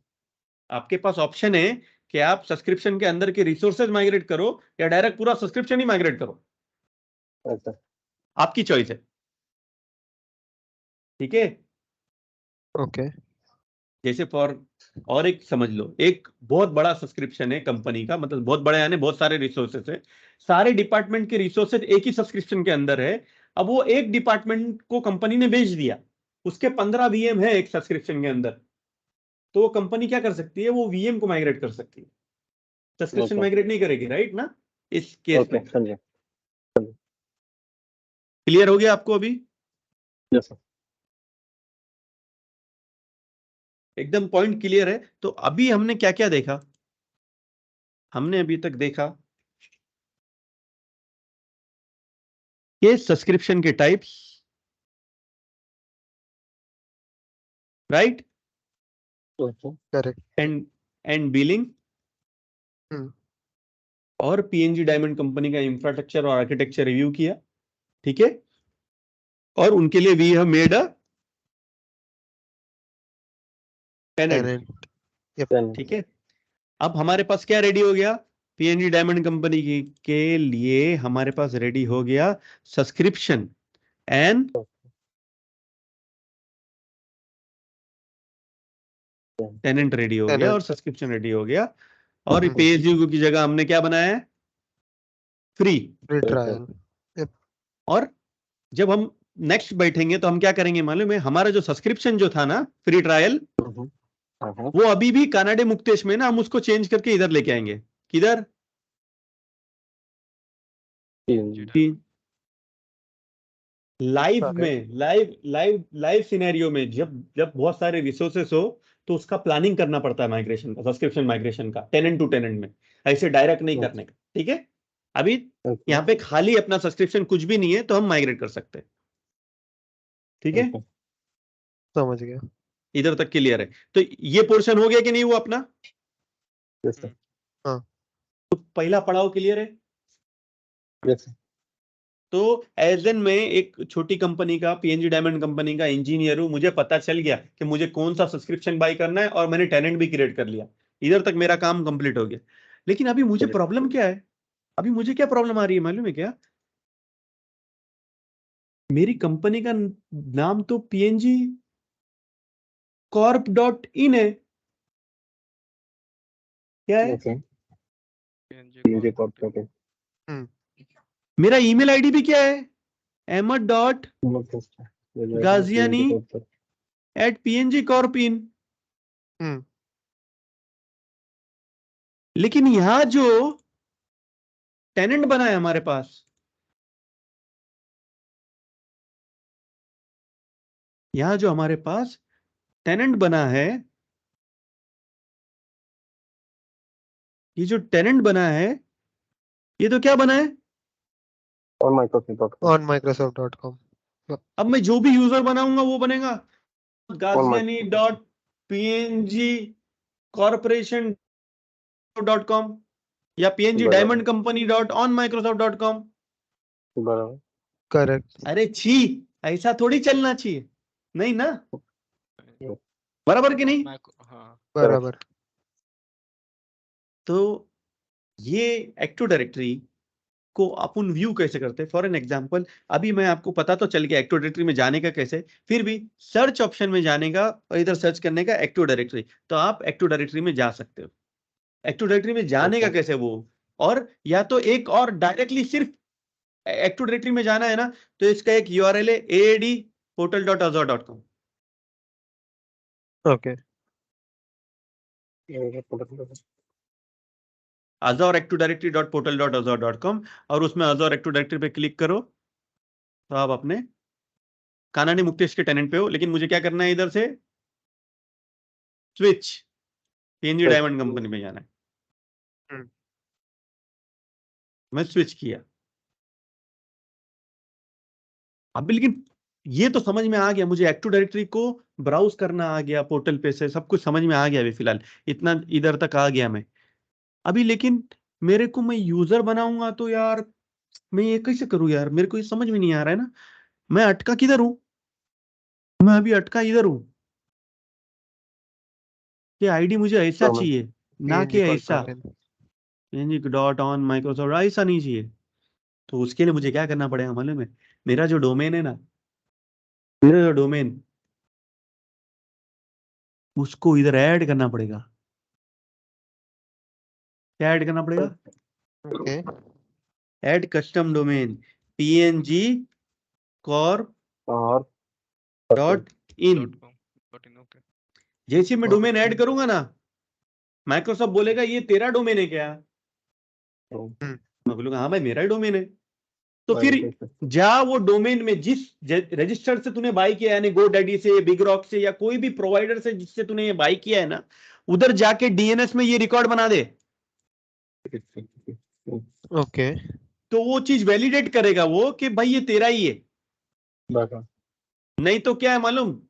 आपके पास ऑप्शन है कि आप सब्सक्रिप्शन के अंदर के रिसोर्सेज माइग्रेट करो या डायरेक्ट पूरा सब्सक्रिप्शन ही माइग्रेट करो, ओके आपकी चॉइस है। ठीक है। ओके। जैसे फॉर, और एक समझ लो, एक बहुत बड़ा सब्सक्रिप्शन है कंपनी का, मतलब बहुत बड़ा यानी बहुत सारे रिसोर्सेज है, सारे डिपार्टमेंट के रिसोर्सेज एक ही सब्सक्रिप्शन के अंदर है। अब वो एक डिपार्टमेंट को कंपनी ने बेच दिया, उसके 15 वीएम है एक सब्सक्रिप्शन के अंदर, तो वो कंपनी क्या कर सकती है, वो वीएम को माइग्रेट कर सकती है, सब्सक्रिप्शन ओके माइग्रेट नहीं करेगी, राइट ना, इस केस ओके में। समझे क्लियर हो गया आपको अभी? यस सर एकदम पॉइंट क्लियर है। तो अभी हमने क्या क्या देखा? हमने अभी तक देखा ये सब्सक्रिप्शन के types, right, okay correct. And billing, और पीएनजी डायमंड कंपनी का इंफ्रास्ट्रक्चर और आर्किटेक्चर रिव्यू किया। ठीक है। और उनके लिए we have made a tenant. Tenant. ठीक है। अब हमारे पास क्या रेडी हो गया? पीएनजी डायमंड कंपनी की के लिए हमारे पास रेडी हो गया सब्सक्रिप्शन एंड टेनेंट रेडी हो गया, और टेनेंट। सब्सक्रिप्शन रेडी हो गया। और पे एज यू की जगह हमने क्या बनाया है? फ्री। Free trial. और जब हम नेक्स्ट बैठेंगे तो हम क्या करेंगे मालूम है? हमारा जो सब्सक्रिप्शन जो था ना, फ्री ट्रायल, वो अभी भी कानाडे मुक्तेश में ना, हम उसको चेंज करके इधर लेके आएंगे। किधर? लाइव में, लाइव सिनेरियो में, जब जब बहुत सारे रिसोर्सेस हो तो उसका प्लानिंग करना पड़ता है माइग्रेशन का, सब्सक्रिप्शन माइग्रेशन का, टेनेंट टू टेनेंट में, ऐसे डायरेक्ट नहीं करने का। ठीक है। अभी यहाँ पे खाली अपना सब्सक्रिप्शन कुछ भी नहीं है तो हम माइग्रेट कर सकते हैं। ठीक है। समझ गया। इधर तक क्लियर है? तो ये पोर्शन हो गया कि नहीं हुआ अपना? हाँ। तो पहला पड़ाव क्लियर है। तो एज एन मैं एक छोटी कंपनी का, पीएनजी डायमंड कंपनी का इंजीनियर हूं, मुझे पता चल गया कि मुझे कौन सा सब्सक्रिप्शन बाय करना है, और मैंने टेनेंट भी क्रिएट कर लिया। इधर तक मेरा काम कंप्लीट हो गया। लेकिन अभी मुझे प्रॉब्लम क्या है? अभी मुझे क्या प्रॉब्लम आ रही है मालूम है क्या? मेरी कंपनी का नाम तो पीएनजी corp.in है। क्या है? मेरा ईमेल आईडी भी क्या है? ahmad.gaziani@pngcorpin। लेकिन यहां जो टेनेंट बना है हमारे पास, यहां जो हमारे पास टेनेंट बना है, ये जो टेनेंट बना है ये तो क्या बना है? और Microsoft.com On Microsoft.com. अब मैं जो भी यूजर बनाऊंगा वो बनेगा गाजियानी Microsoft. Dot png corporation .com या png बराबर diamond company dot on Microsoft .com। बराबर Correct. अरे छी, ऐसा थोड़ी चलना चाहिए, नहीं ना, बराबर कि नहीं? हाँ बराबर. तो ये एक्टिव डायरेक्टरी को अपन व्यू कैसे करते हैं? फॉर एन एग्जांपल, अभी मैं आपको पता तो चल गया एक्टिव डायरेक्टरी में जाने का कैसे, फिर भी सर्च ऑप्शन में जाने का और इधर सर्च करने का एक्टिव डायरेक्टरी, तो आप एक्टिव डायरेक्टरी में जा सकते हो। एक्टिव डायरेक्टरी में जाने का कैसे वो, और या तो एक और डायरेक्टली सिर्फ एक्टिव डायरेक्टरी में जाना है ना, तो इसका एक यूआरएल है aadportal.azure.com। Okay. azure active directory.portal.azure.com, और उसमें azure active directory पे क्लिक करो तो आप अपने कानानी मुक्तेश के टेनेंट पे हो। लेकिन मुझे क्या करना है, इधर से स्विच पीएनजी डायमंड कंपनी में जाना है। मैं स्विच किया। अब लेकिन ये तो समझ में आ गया मुझे, एक्टिव डायरेक्टरी को ब्राउज करना आ गया, पोर्टल पे से सब कुछ समझ में आ गया अभी फिलहाल, इतना इधर तक आ गया मैं अभी। लेकिन मेरे को, मैं यूजर बनाऊंगा तो यार मैं ये कैसे करूं यार, मेरे को ये समझ में नहीं आ रहा है ना, मैं अटका किधर हूं? मैं अभी अटका इधर हूं कि आईडी मुझे ऐसा चाहिए ना कि ऐसा png डॉट ऑन माइक्रोसॉफ्ट, ऐसा नहीं चाहिए। तो उसके लिए मुझे क्या करना पड़ेगा मालूम है? मेरा जो डोमेन है ना, मेरा जो डोमेन, उसको इधर ऐड करना पड़ेगा। क्या ऐड करना पड़ेगा? Okay. Add custom domain png corp और डॉट इन। ओके जैसे मैं डोमेन ऐड करूंगा ना, माइक्रोसॉफ्ट बोलेगा ये तेरा डोमेन है क्या? मैं बोलूंगा हाँ भाई मेरा ही डोमेन है। तो फिर जा वो डोमेन में जिस रजिस्टर से तूने बाई किया है, यानी गोडैडी से, बिग रॉक से, या कोई भी प्रोवाइडर से जिससे तूने ये बाई किया है ना, उधर जाके डीएनएस में ये रिकॉर्ड बना दे। Okay. तो वो चीज वैलिडेट करेगा वो कि भाई ये तेरा ही है। नहीं तो क्या है मालूम,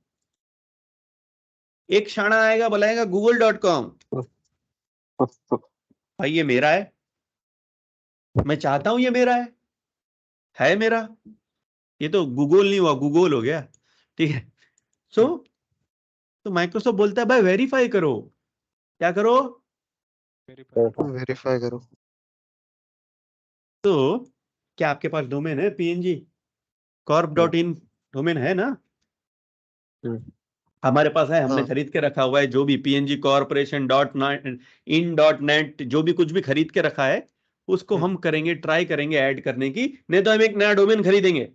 एक शाना आएगा बुलाएगा google.com, भाई ये मेरा है, मैं चाहता हूं ये मेरा है मेरा, ये तो गूगल नहीं हुआ, गूगल हो गया, ठीक है। तो माइक्रोसॉफ्ट बोलता है भाई वेरीफाई करो। क्या करो? Verify करो. तो क्या आपके पास डोमेन है png corp.in डोमेन है ना? हमारे पास है, हमने हाँ. खरीद के रखा हुआ है, जो भी png corporation dot in dot net जो भी कुछ भी खरीद के रखा है, उसको हम करेंगे, ट्राई करेंगे ऐड करने की, नहीं तो हम एक नया डोमेन खरीदेंगे,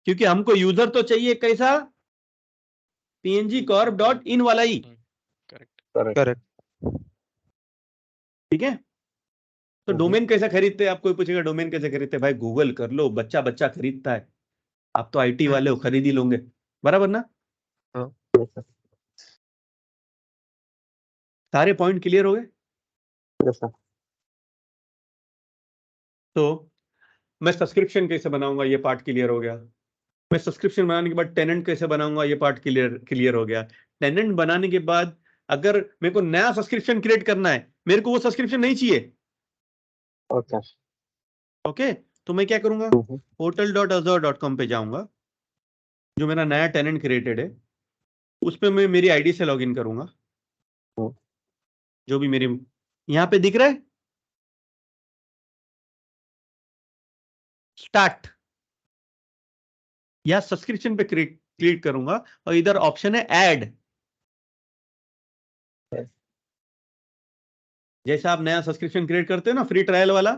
क्योंकि हमको यूजर तो चाहिए कैसा, png corp.in वाला ही, करेक्ट Correct. ठीक है। तो डोमेन कैसे खरीदते हैं? आप कोई पूछेगा डोमेन कैसे खरीदते हैं, भाई गूगल कर लो, बच्चा बच्चा खरीदता है, आप तो आईटी वाले हो, खरीद ही लोगे, बराबर ना? हाँ. सारे पॉइंट क्लियर हो गए? तो मैं सब्सक्रिप्शन कैसे बनाऊंगा, ये पार्ट क्लियर हो गया। मैं सब्सक्रिप्शन बनाने के बाद टेनेंट कैसे बनाऊंगा, ये पार्ट क्लियर हो गया। टेनेंट बनाने के बाद अगर मेरे को नया सब्सक्रिप्शन क्रिएट करना है, मेरे को वो सब्सक्रिप्शन नहीं चाहिए, ओके, तो मैं क्या करूंगा, portal.azure.com पे जाऊंगा, जो मेरा नया टेनेंट क्रिएटेड है उसमें मैं मेरी आईडी से लॉगिन करूंगा, जो भी मेरी यहां पे दिख रहा है स्टार्ट, या सब्सक्रिप्शन पे क्लिक करूंगा और इधर ऑप्शन है ऐड। जैसे आप नया सब्सक्रिप्शन क्रिएट करते हो ना, फ्री ट्रायल वाला,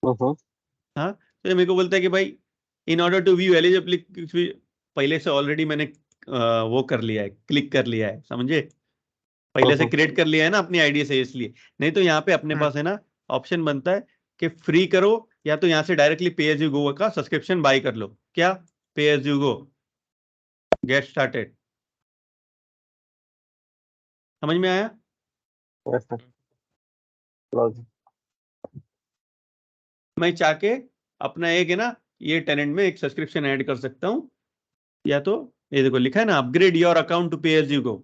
हाँ, तो ये मेरे को बोलता है कि भाई in order to view eligibility, पहले से ऑलरेडी मैंने वो कर लिया है, क्लिक कर लिया है, समझे, पहले से क्रिएट कर लिया है ना अपनी आईडी से, इसलिए। नहीं तो यहाँ पे अपने पास है ना ऑप्शन बनता है कि फ्री करो, या तो यहाँ से डायरेक्टली पे एज यू गो का सब्सक्रिप्शन बाय कर लो। क्या? Pay as you go, get started. समझ में आया? Yes, sir. Close. मैं चाहे अपना एक है ना ये टेनेंट में एक सब्सक्रिप्शन ऐड कर सकता हूँ, या तो ये देखो लिखा है ना अपग्रेड योर अकाउंट टू पे एज यू गो,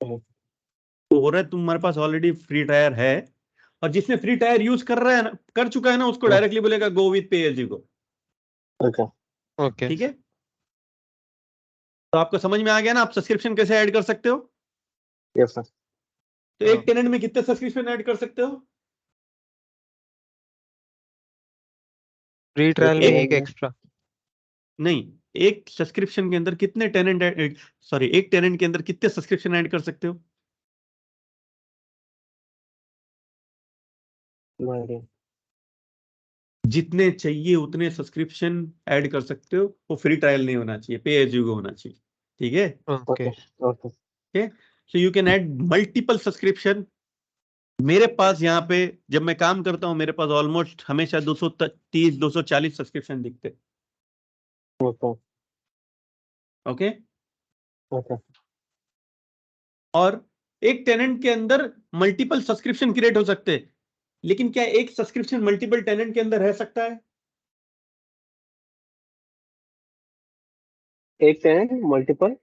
तो हो रहा है तुम्हारे पास ऑलरेडी फ्री टायर है, और जिसने फ्री टायर यूज कर रहा है ना, कर चुका है ना, उसको डायरेक्टली बोलेगा go with pay as you go. Okay. Okay ठीक है, तो आपको समझ में आ गया ना आप सब्सक्रिप्शन कैसे ऐड कर सकते हो। Yes, sir. तो हाँ। एक टेनेंट में कितने सब्सक्रिप्शन ऐड कर सकते हो? फ्री ट्रायल में एक एक में- एक्स्ट्रा। नहीं, एक सब्सक्रिप्शन के अंदर कितने टेनेंट, सॉरी एक टेनेंट के अंदर कितने सब्सक्रिप्शन ऐड कर सकते हो? No idea. जितने चाहिए उतने सब्सक्रिप्शन ऐड कर सकते हो, वो फ्री ट्रायल नहीं होना चाहिए, पे एज यू गो होना चाहिए। ठीक है, okay Okay. So you can add multiple subscription. मेरे पास यहाँ पे जब मैं काम करता हूँ मेरे पास ऑलमोस्ट हमेशा 230 240 सब्सक्रिप्शन दिखते। Okay. Okay, Okay. और एक टेनेंट के अंदर मल्टीपल सब्सक्रिप्शन क्रिएट हो सकते हैं, लेकिन क्या एक सब्सक्रिप्शन मल्टीपल टेनेंट के अंदर रह सकता है? एक टेनेंट मल्टीपल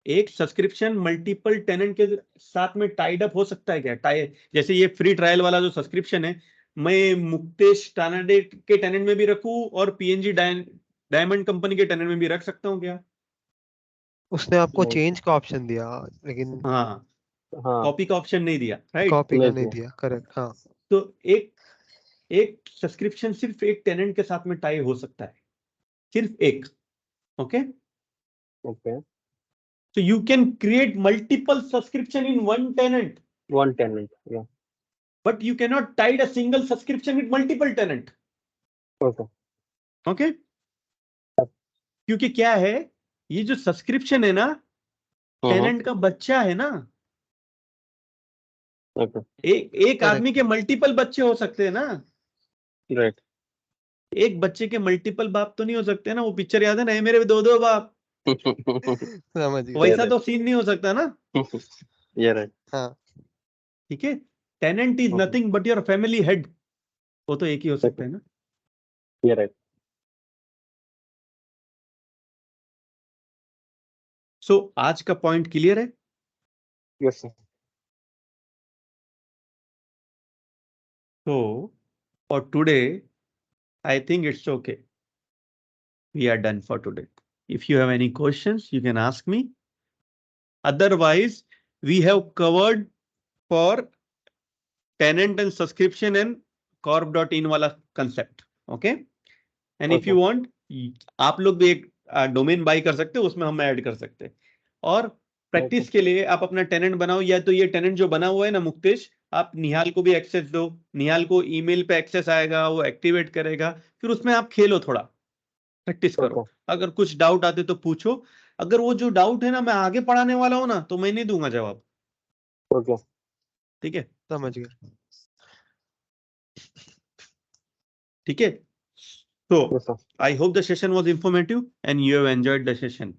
एक सब्सक्रिप्शन मल्टीपल टेनेंट के साथ में टाइड अप हो सकता है क्या? जैसे ये फ्री ट्रायल वाला जो सब्सक्रिप्शन है, मैं मुक्तेश टानाडे के टेनेंट में भी रखूं और पीएनजी डायमंड कंपनी के टेनेंट में भी रख सकता हूं क्या? उसने आपको नहीं। चेंज का ऑप्शन दिया लेकिन हाँ, हाँ कॉपी का ऑप्शन नहीं दिया, राइट? कॉपी का नहीं नहीं दिया। दिया। करेक्ट हाँ। तो एक एक सब्सक्रिप्शन सिर्फ एक टेनेंट के साथ में टाई हो सकता है, सिर्फ एक। Okay, Okay. so you can create multiple subscription in one tenant, One tenant. Yeah. but you cannot tie a single subscription with multiple tenant. Okay. Okay, क्योंकि क्या है, ये जो सब्सक्रिप्शन है ना, टेनेंट का बच्चा है ना, Okay. एक Correct. आदमी के मल्टीपल बच्चे हो सकते हैं ना, Right. एक बच्चे के मल्टीपल बाप तो नहीं हो सकते ना। वो पिक्चर याद है ना, "ए मेरे दो दो बाप", समझ गया। वैसा right. तो सीन नहीं हो सकता ना। Yeah, right. हाँ ठीक है, tenant is nothing but your family head, वो तो एक ही हो सकता है ना। Yeah, right. सो आज का पॉइंट क्लियर है? Yes, sir. So for today, I think it's okay. We are done for today. If you have any questions, you can ask me. Otherwise, we have covered for tenant and subscription and corp.in वाला concept. Okay? And if you want, आप लोग भी एक domain by कर सकते हो, उसमें हम ऐड कर सकते हैं। और प्रैक्टिस के लिए आप अपना टेनेंट बनाओ, या तो ये टेनेंट जो बना हुआ है ना मुक्तेश, आप निहाल को भी एक्सेस दो, निहाल को ईमेल पे एक्सेस आएगा, वो एक्टिवेट करेगा, फिर उसमें आप खेलो, थोड़ा प्रैक्टिस करो। अगर कुछ डाउट आते तो पूछो, अगर वो जो डाउट है ना मैं आगे पढ़ाने वाला हूं ना, तो मैं नहीं दूंगा जवाब। Okay. ठीक है, समझ गया। ठीक है। So Yes, sir. I hope the session was informative and you have enjoyed the session.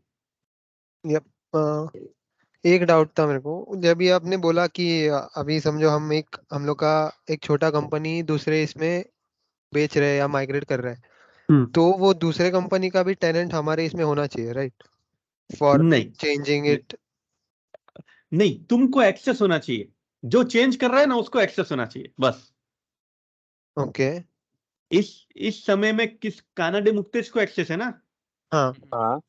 एक डाउट था मेरे को, जब ये आपने बोला कि अभी समझो हम लोग का एक छोटा कंपनी दूसरे इसमें बेच रहे हैं या माइग्रेट कर रहे हैं, तो वो दूसरे कंपनी का भी टेनेंट हमारे इसमें होना चाहिए, राइट? फॉर नहीं चेंजिंग इट। नहीं, तुमको एक्सेस होना चाहिए, जो चेंज कर रहा है ना उसको एक्सेस होना चाहिए, बस। ओके इस समय में किस कानाडे मुक्तेश को एक्सेस है ना। हाँ हाँ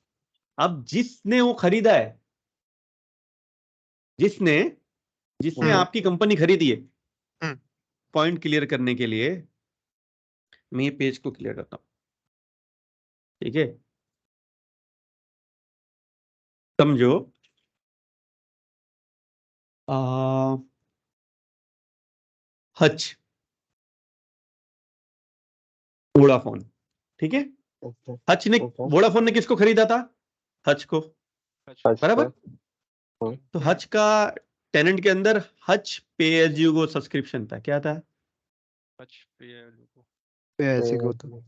अब जिसने वो खरीदा है, जिसने जिसने आपकी कंपनी खरीदी है, हम्म। पॉइंट क्लियर करने के लिए मैं ये पेज को क्लियर करता हूं। ठीक है, समझो हच वोडाफोन, ठीक है। Okay. हच ने Okay. वोडाफोन ने किसको खरीदा था? हच को, बराबर। तो हच का टेनेंट के अंदर हच पे एज यू गो सब्सक्रिप्शन था, क्या था? ऐसे को तो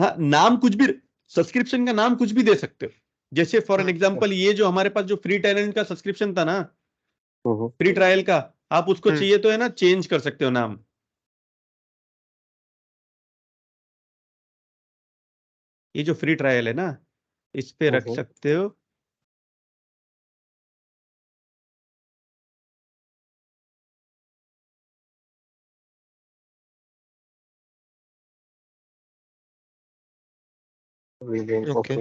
हाँ, नाम कुछ भी, सब्सक्रिप्शन का नाम कुछ भी दे सकते हो। जैसे फॉर एन एग्जांपल ये जो हमारे पास जो फ्री टेनेंट का सब्सक्रिप्शन था ना, फ्री ट्रायल का, आप उसको चाहिए तो है ना चेंज कर सकते हो नाम। ये जो फ्री ट्रायल है ना, इस पे रख सकते हो ओके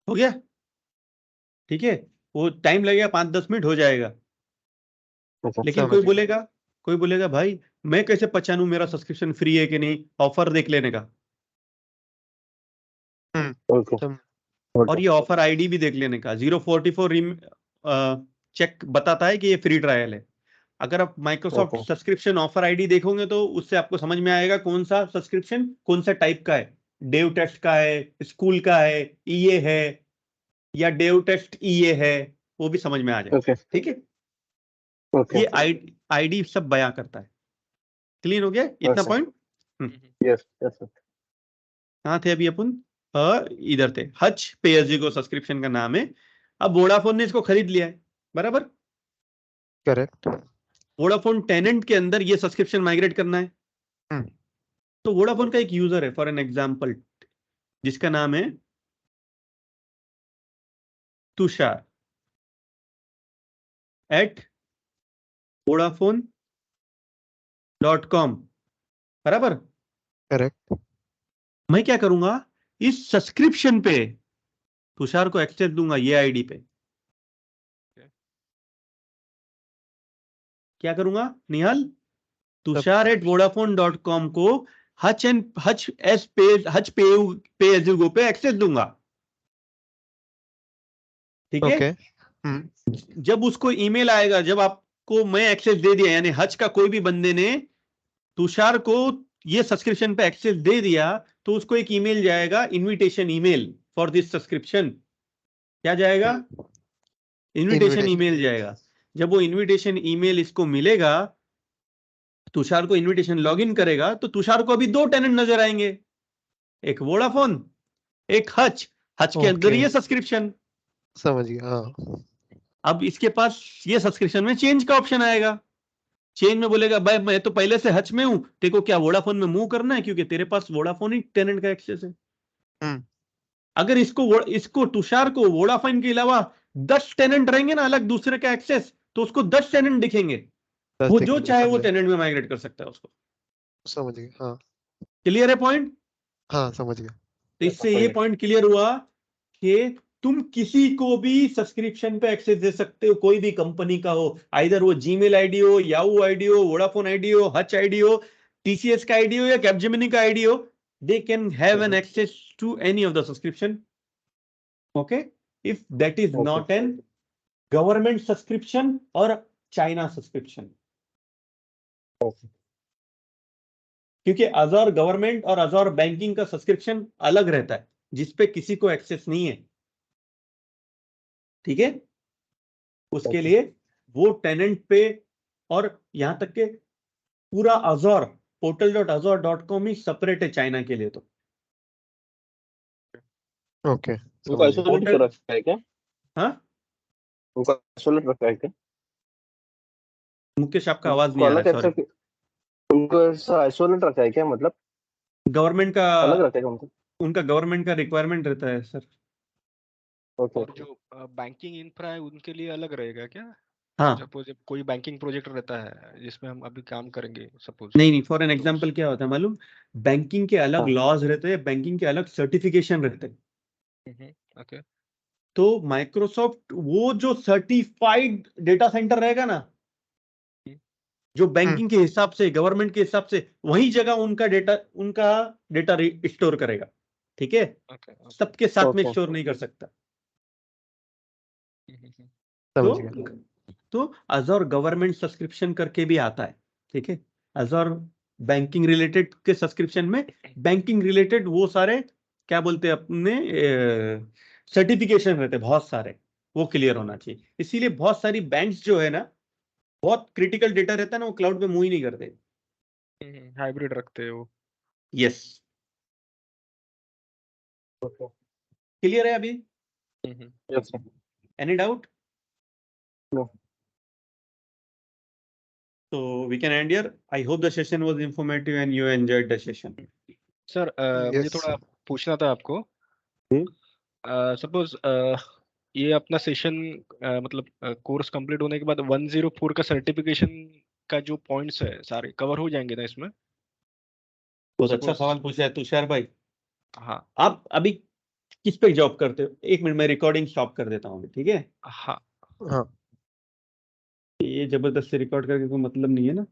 हो गया। ठीक है, वो टाइम लगेगा 5-10 मिनट हो जाएगा। लेकिन समझ कोई बोलेगा भाई मैं कैसे पहचानूं मेरा सब्सक्रिप्शन फ्री है कि नहीं, ऑफर देख लेने का। सम- और ये ऑफर आईडी भी देख लेने का, 044 चेक बताता है कि ये फ्री ट्रायल है। अगर आप माइक्रोसॉफ्ट सब्सक्रिप्शन ऑफर आईडी देखोगे तो उससे आपको समझ में आएगा कौन सा सब्सक्रिप्शन कौन सा टाइप का है। डेव टेस्ट का है, स्कूल का है, ईए है, या डेव टेस्ट ईए है, वो भी समझ में आ जाए। ठीक है, ये आईडी सब बयां करता है। क्लीन हो गया इतना पॉइंट? यस यस कहाँ थे अभी अपन? इधर थे, हच पे एज यू गो सब्सक्रिप्शन का नाम है। अब वोडाफोन ने इसको खरीद लिया है, बराबर। करेक्ट वोडाफोन टेनेंट के अंदर ये सब्सक्रिप्शन माइग्रेट करना है। तो वोडाफोन का एक यूजर है फॉर एन एग्जांपल, जिसका नाम है तुषार @vodafone.com, बराबर। करेक्ट मैं क्या करूंगा, इस सब्सक्रिप्शन पे तुषार को एक्सेस दूंगा ये आईडी पे। क्या करूंगा निहाल? तुषार @vodafone.com को हच पे एज यू गो पे एक्सेस दूंगा। ठीक है, ओके जब उसको ईमेल आएगा, जब आपको मैं एक्सेस दे दिया, यानी हज का कोई भी बंदे ने तुषार को ये सब्सक्रिप्शन पे एक्सेस दे दिया, तो उसको एक ईमेल जाएगा, invitation email for this subscription. क्या जाएगा? इनविटेशन ईमेल जाएगा। जब वो इनविटेशन ईमेल इसको मिलेगा, तुषार को इनविटेशन लॉगिन करेगा, तो तुषार को अभी 2 टेनेंट नजर आएंगे, एक वोडाफोन, एक हच के अंदर ओके ये सब्सक्रिप्शन। समझ गया हाँ अब इसके पास ये सब्सक्रिप्शन में चेंज का ऑप्शन आएगा। चेंज में बोलेगा भाई मैं तो पहले से हच में हूं, तेरे को क्या वोडाफोन में मूव करना है, क्योंकि तेरे पास वोडाफोन ही टेनेंट का एक्सेस है। अगर इसको तुषार को वोडाफोन के अलावा 10 टेनेंट रहेंगे ना अलग दूसरे का एक्सेस, तो उसको 10 टेनेंट दिखेंगे, वो जो चाहे वो टेनेंट में माइग्रेट कर सकता है उसको। समझ गया हाँ क्लियर है पॉइंट? हाँ समझ गया तो इससे ये पॉइंट क्लियर हुआ कि तुम किसी को भी सब्सक्रिप्शन पे एक्सेस दे सकते हो, कोई भी कंपनी का हो, आइदर वो जीमेल आईडी हो, याहू आईडी हो, वोडाफोन आईडी हो, हच आईडी हो, टीसीएस का आईडी हो, या कैपजेमिनी का आईडी हो, they can have an access to any of the subscription. Okay, if that is not an government subscription और चाइना सब्सक्रिप्शन। क्योंकि अजोर गवर्नमेंट और अजोर बैंकिंग का सब्सक्रिप्शन अलग रहता है, जिसपे किसी को एक्सेस नहीं है। ठीक है, उसके लिए वो टेनेंट पे, और यहां तक के पूरा अजोर portal.azure.com ही सेपरेट है चाइना के लिए। तो ओके उनको आइसोलेट कर रखा है क्या? हाँ, उनको आइसोलेट रखा है क्या? मुकेश आपका आवाज नहीं आ रहा है, सॉरी। उनको ऐसा आइसोलेट रखा है क्या, मतलब गवर्नमेंट का अलग रखा है क्या उनको? उनका गवर्नमेंट का रिक्वायरमेंट रहता है सर। और जो बैंकिंग इंफ्रा है उनके लिए अलग रहेगा क्या? हाँ, सपोज कोई बैंकिंग प्रोजेक्ट रहता है जिसमें हम अभी काम करेंगे सपोज। नहीं फॉर एन एग्जांपल क्या होता है मालूम, बैंकिंग के अलग लॉज रहते हैं, बैंकिंग के अलग सर्टिफिकेशन रहते हैं। ओके, तो माइक्रोसॉफ्ट वो जो सर्टिफाइड डेटा सेंटर रहेगा ना, जो बैंकिंग के हिसाब से, गवर्नमेंट के हिसाब से, वही जगह उनका डेटा स्टोर करेगा। ठीक है, सबके साथ में स्टोर नहीं कर सकता। तो अजोर गवर्नमेंट सब्सक्रिप्शन करके भी आता है। ठीक है, अजोर बैंकिंग रिलेटेड के सब्सक्रिप्शन में बैंकिंग रिलेटेड वो सारे क्या बोलते हैं अपने सर्टिफिकेशन रहते हैं बहुत सारे, वो क्लियर होना चाहिए। इसीलिए बहुत सारी बैंक्स जो है ना, बहुत क्रिटिकल डेटा रहता है ना, वो क्लाउड पे मूव ही नहीं करते, हाइब्रिड रखते हो। यस। क्लियर है अभी? Yes, sir. Any doubt? No. So we can end here. I hope the session was informative and you enjoyed the session. Sir मुझे Yes. थोड़ा पूछना था आपको। हम्म। सपोज ये अपना सेशन मतलब कोर्स कंप्लीट होने के बाद 104 का सर्टिफिकेशन का जो पॉइंट्स है सारे कवर हो जाएंगे ना इसमें? बहुत अच्छा Suppose- सवाल पूछा है तुषार भाई। हाँ आप अभी किस पे जॉब करते हो? एक मिनट में रिकॉर्डिंग स्टॉप कर देता हूँ, ठीक है? हाँ हाँ ये जबरदस्ती रिकॉर्ड करके कोई मतलब नहीं है ना।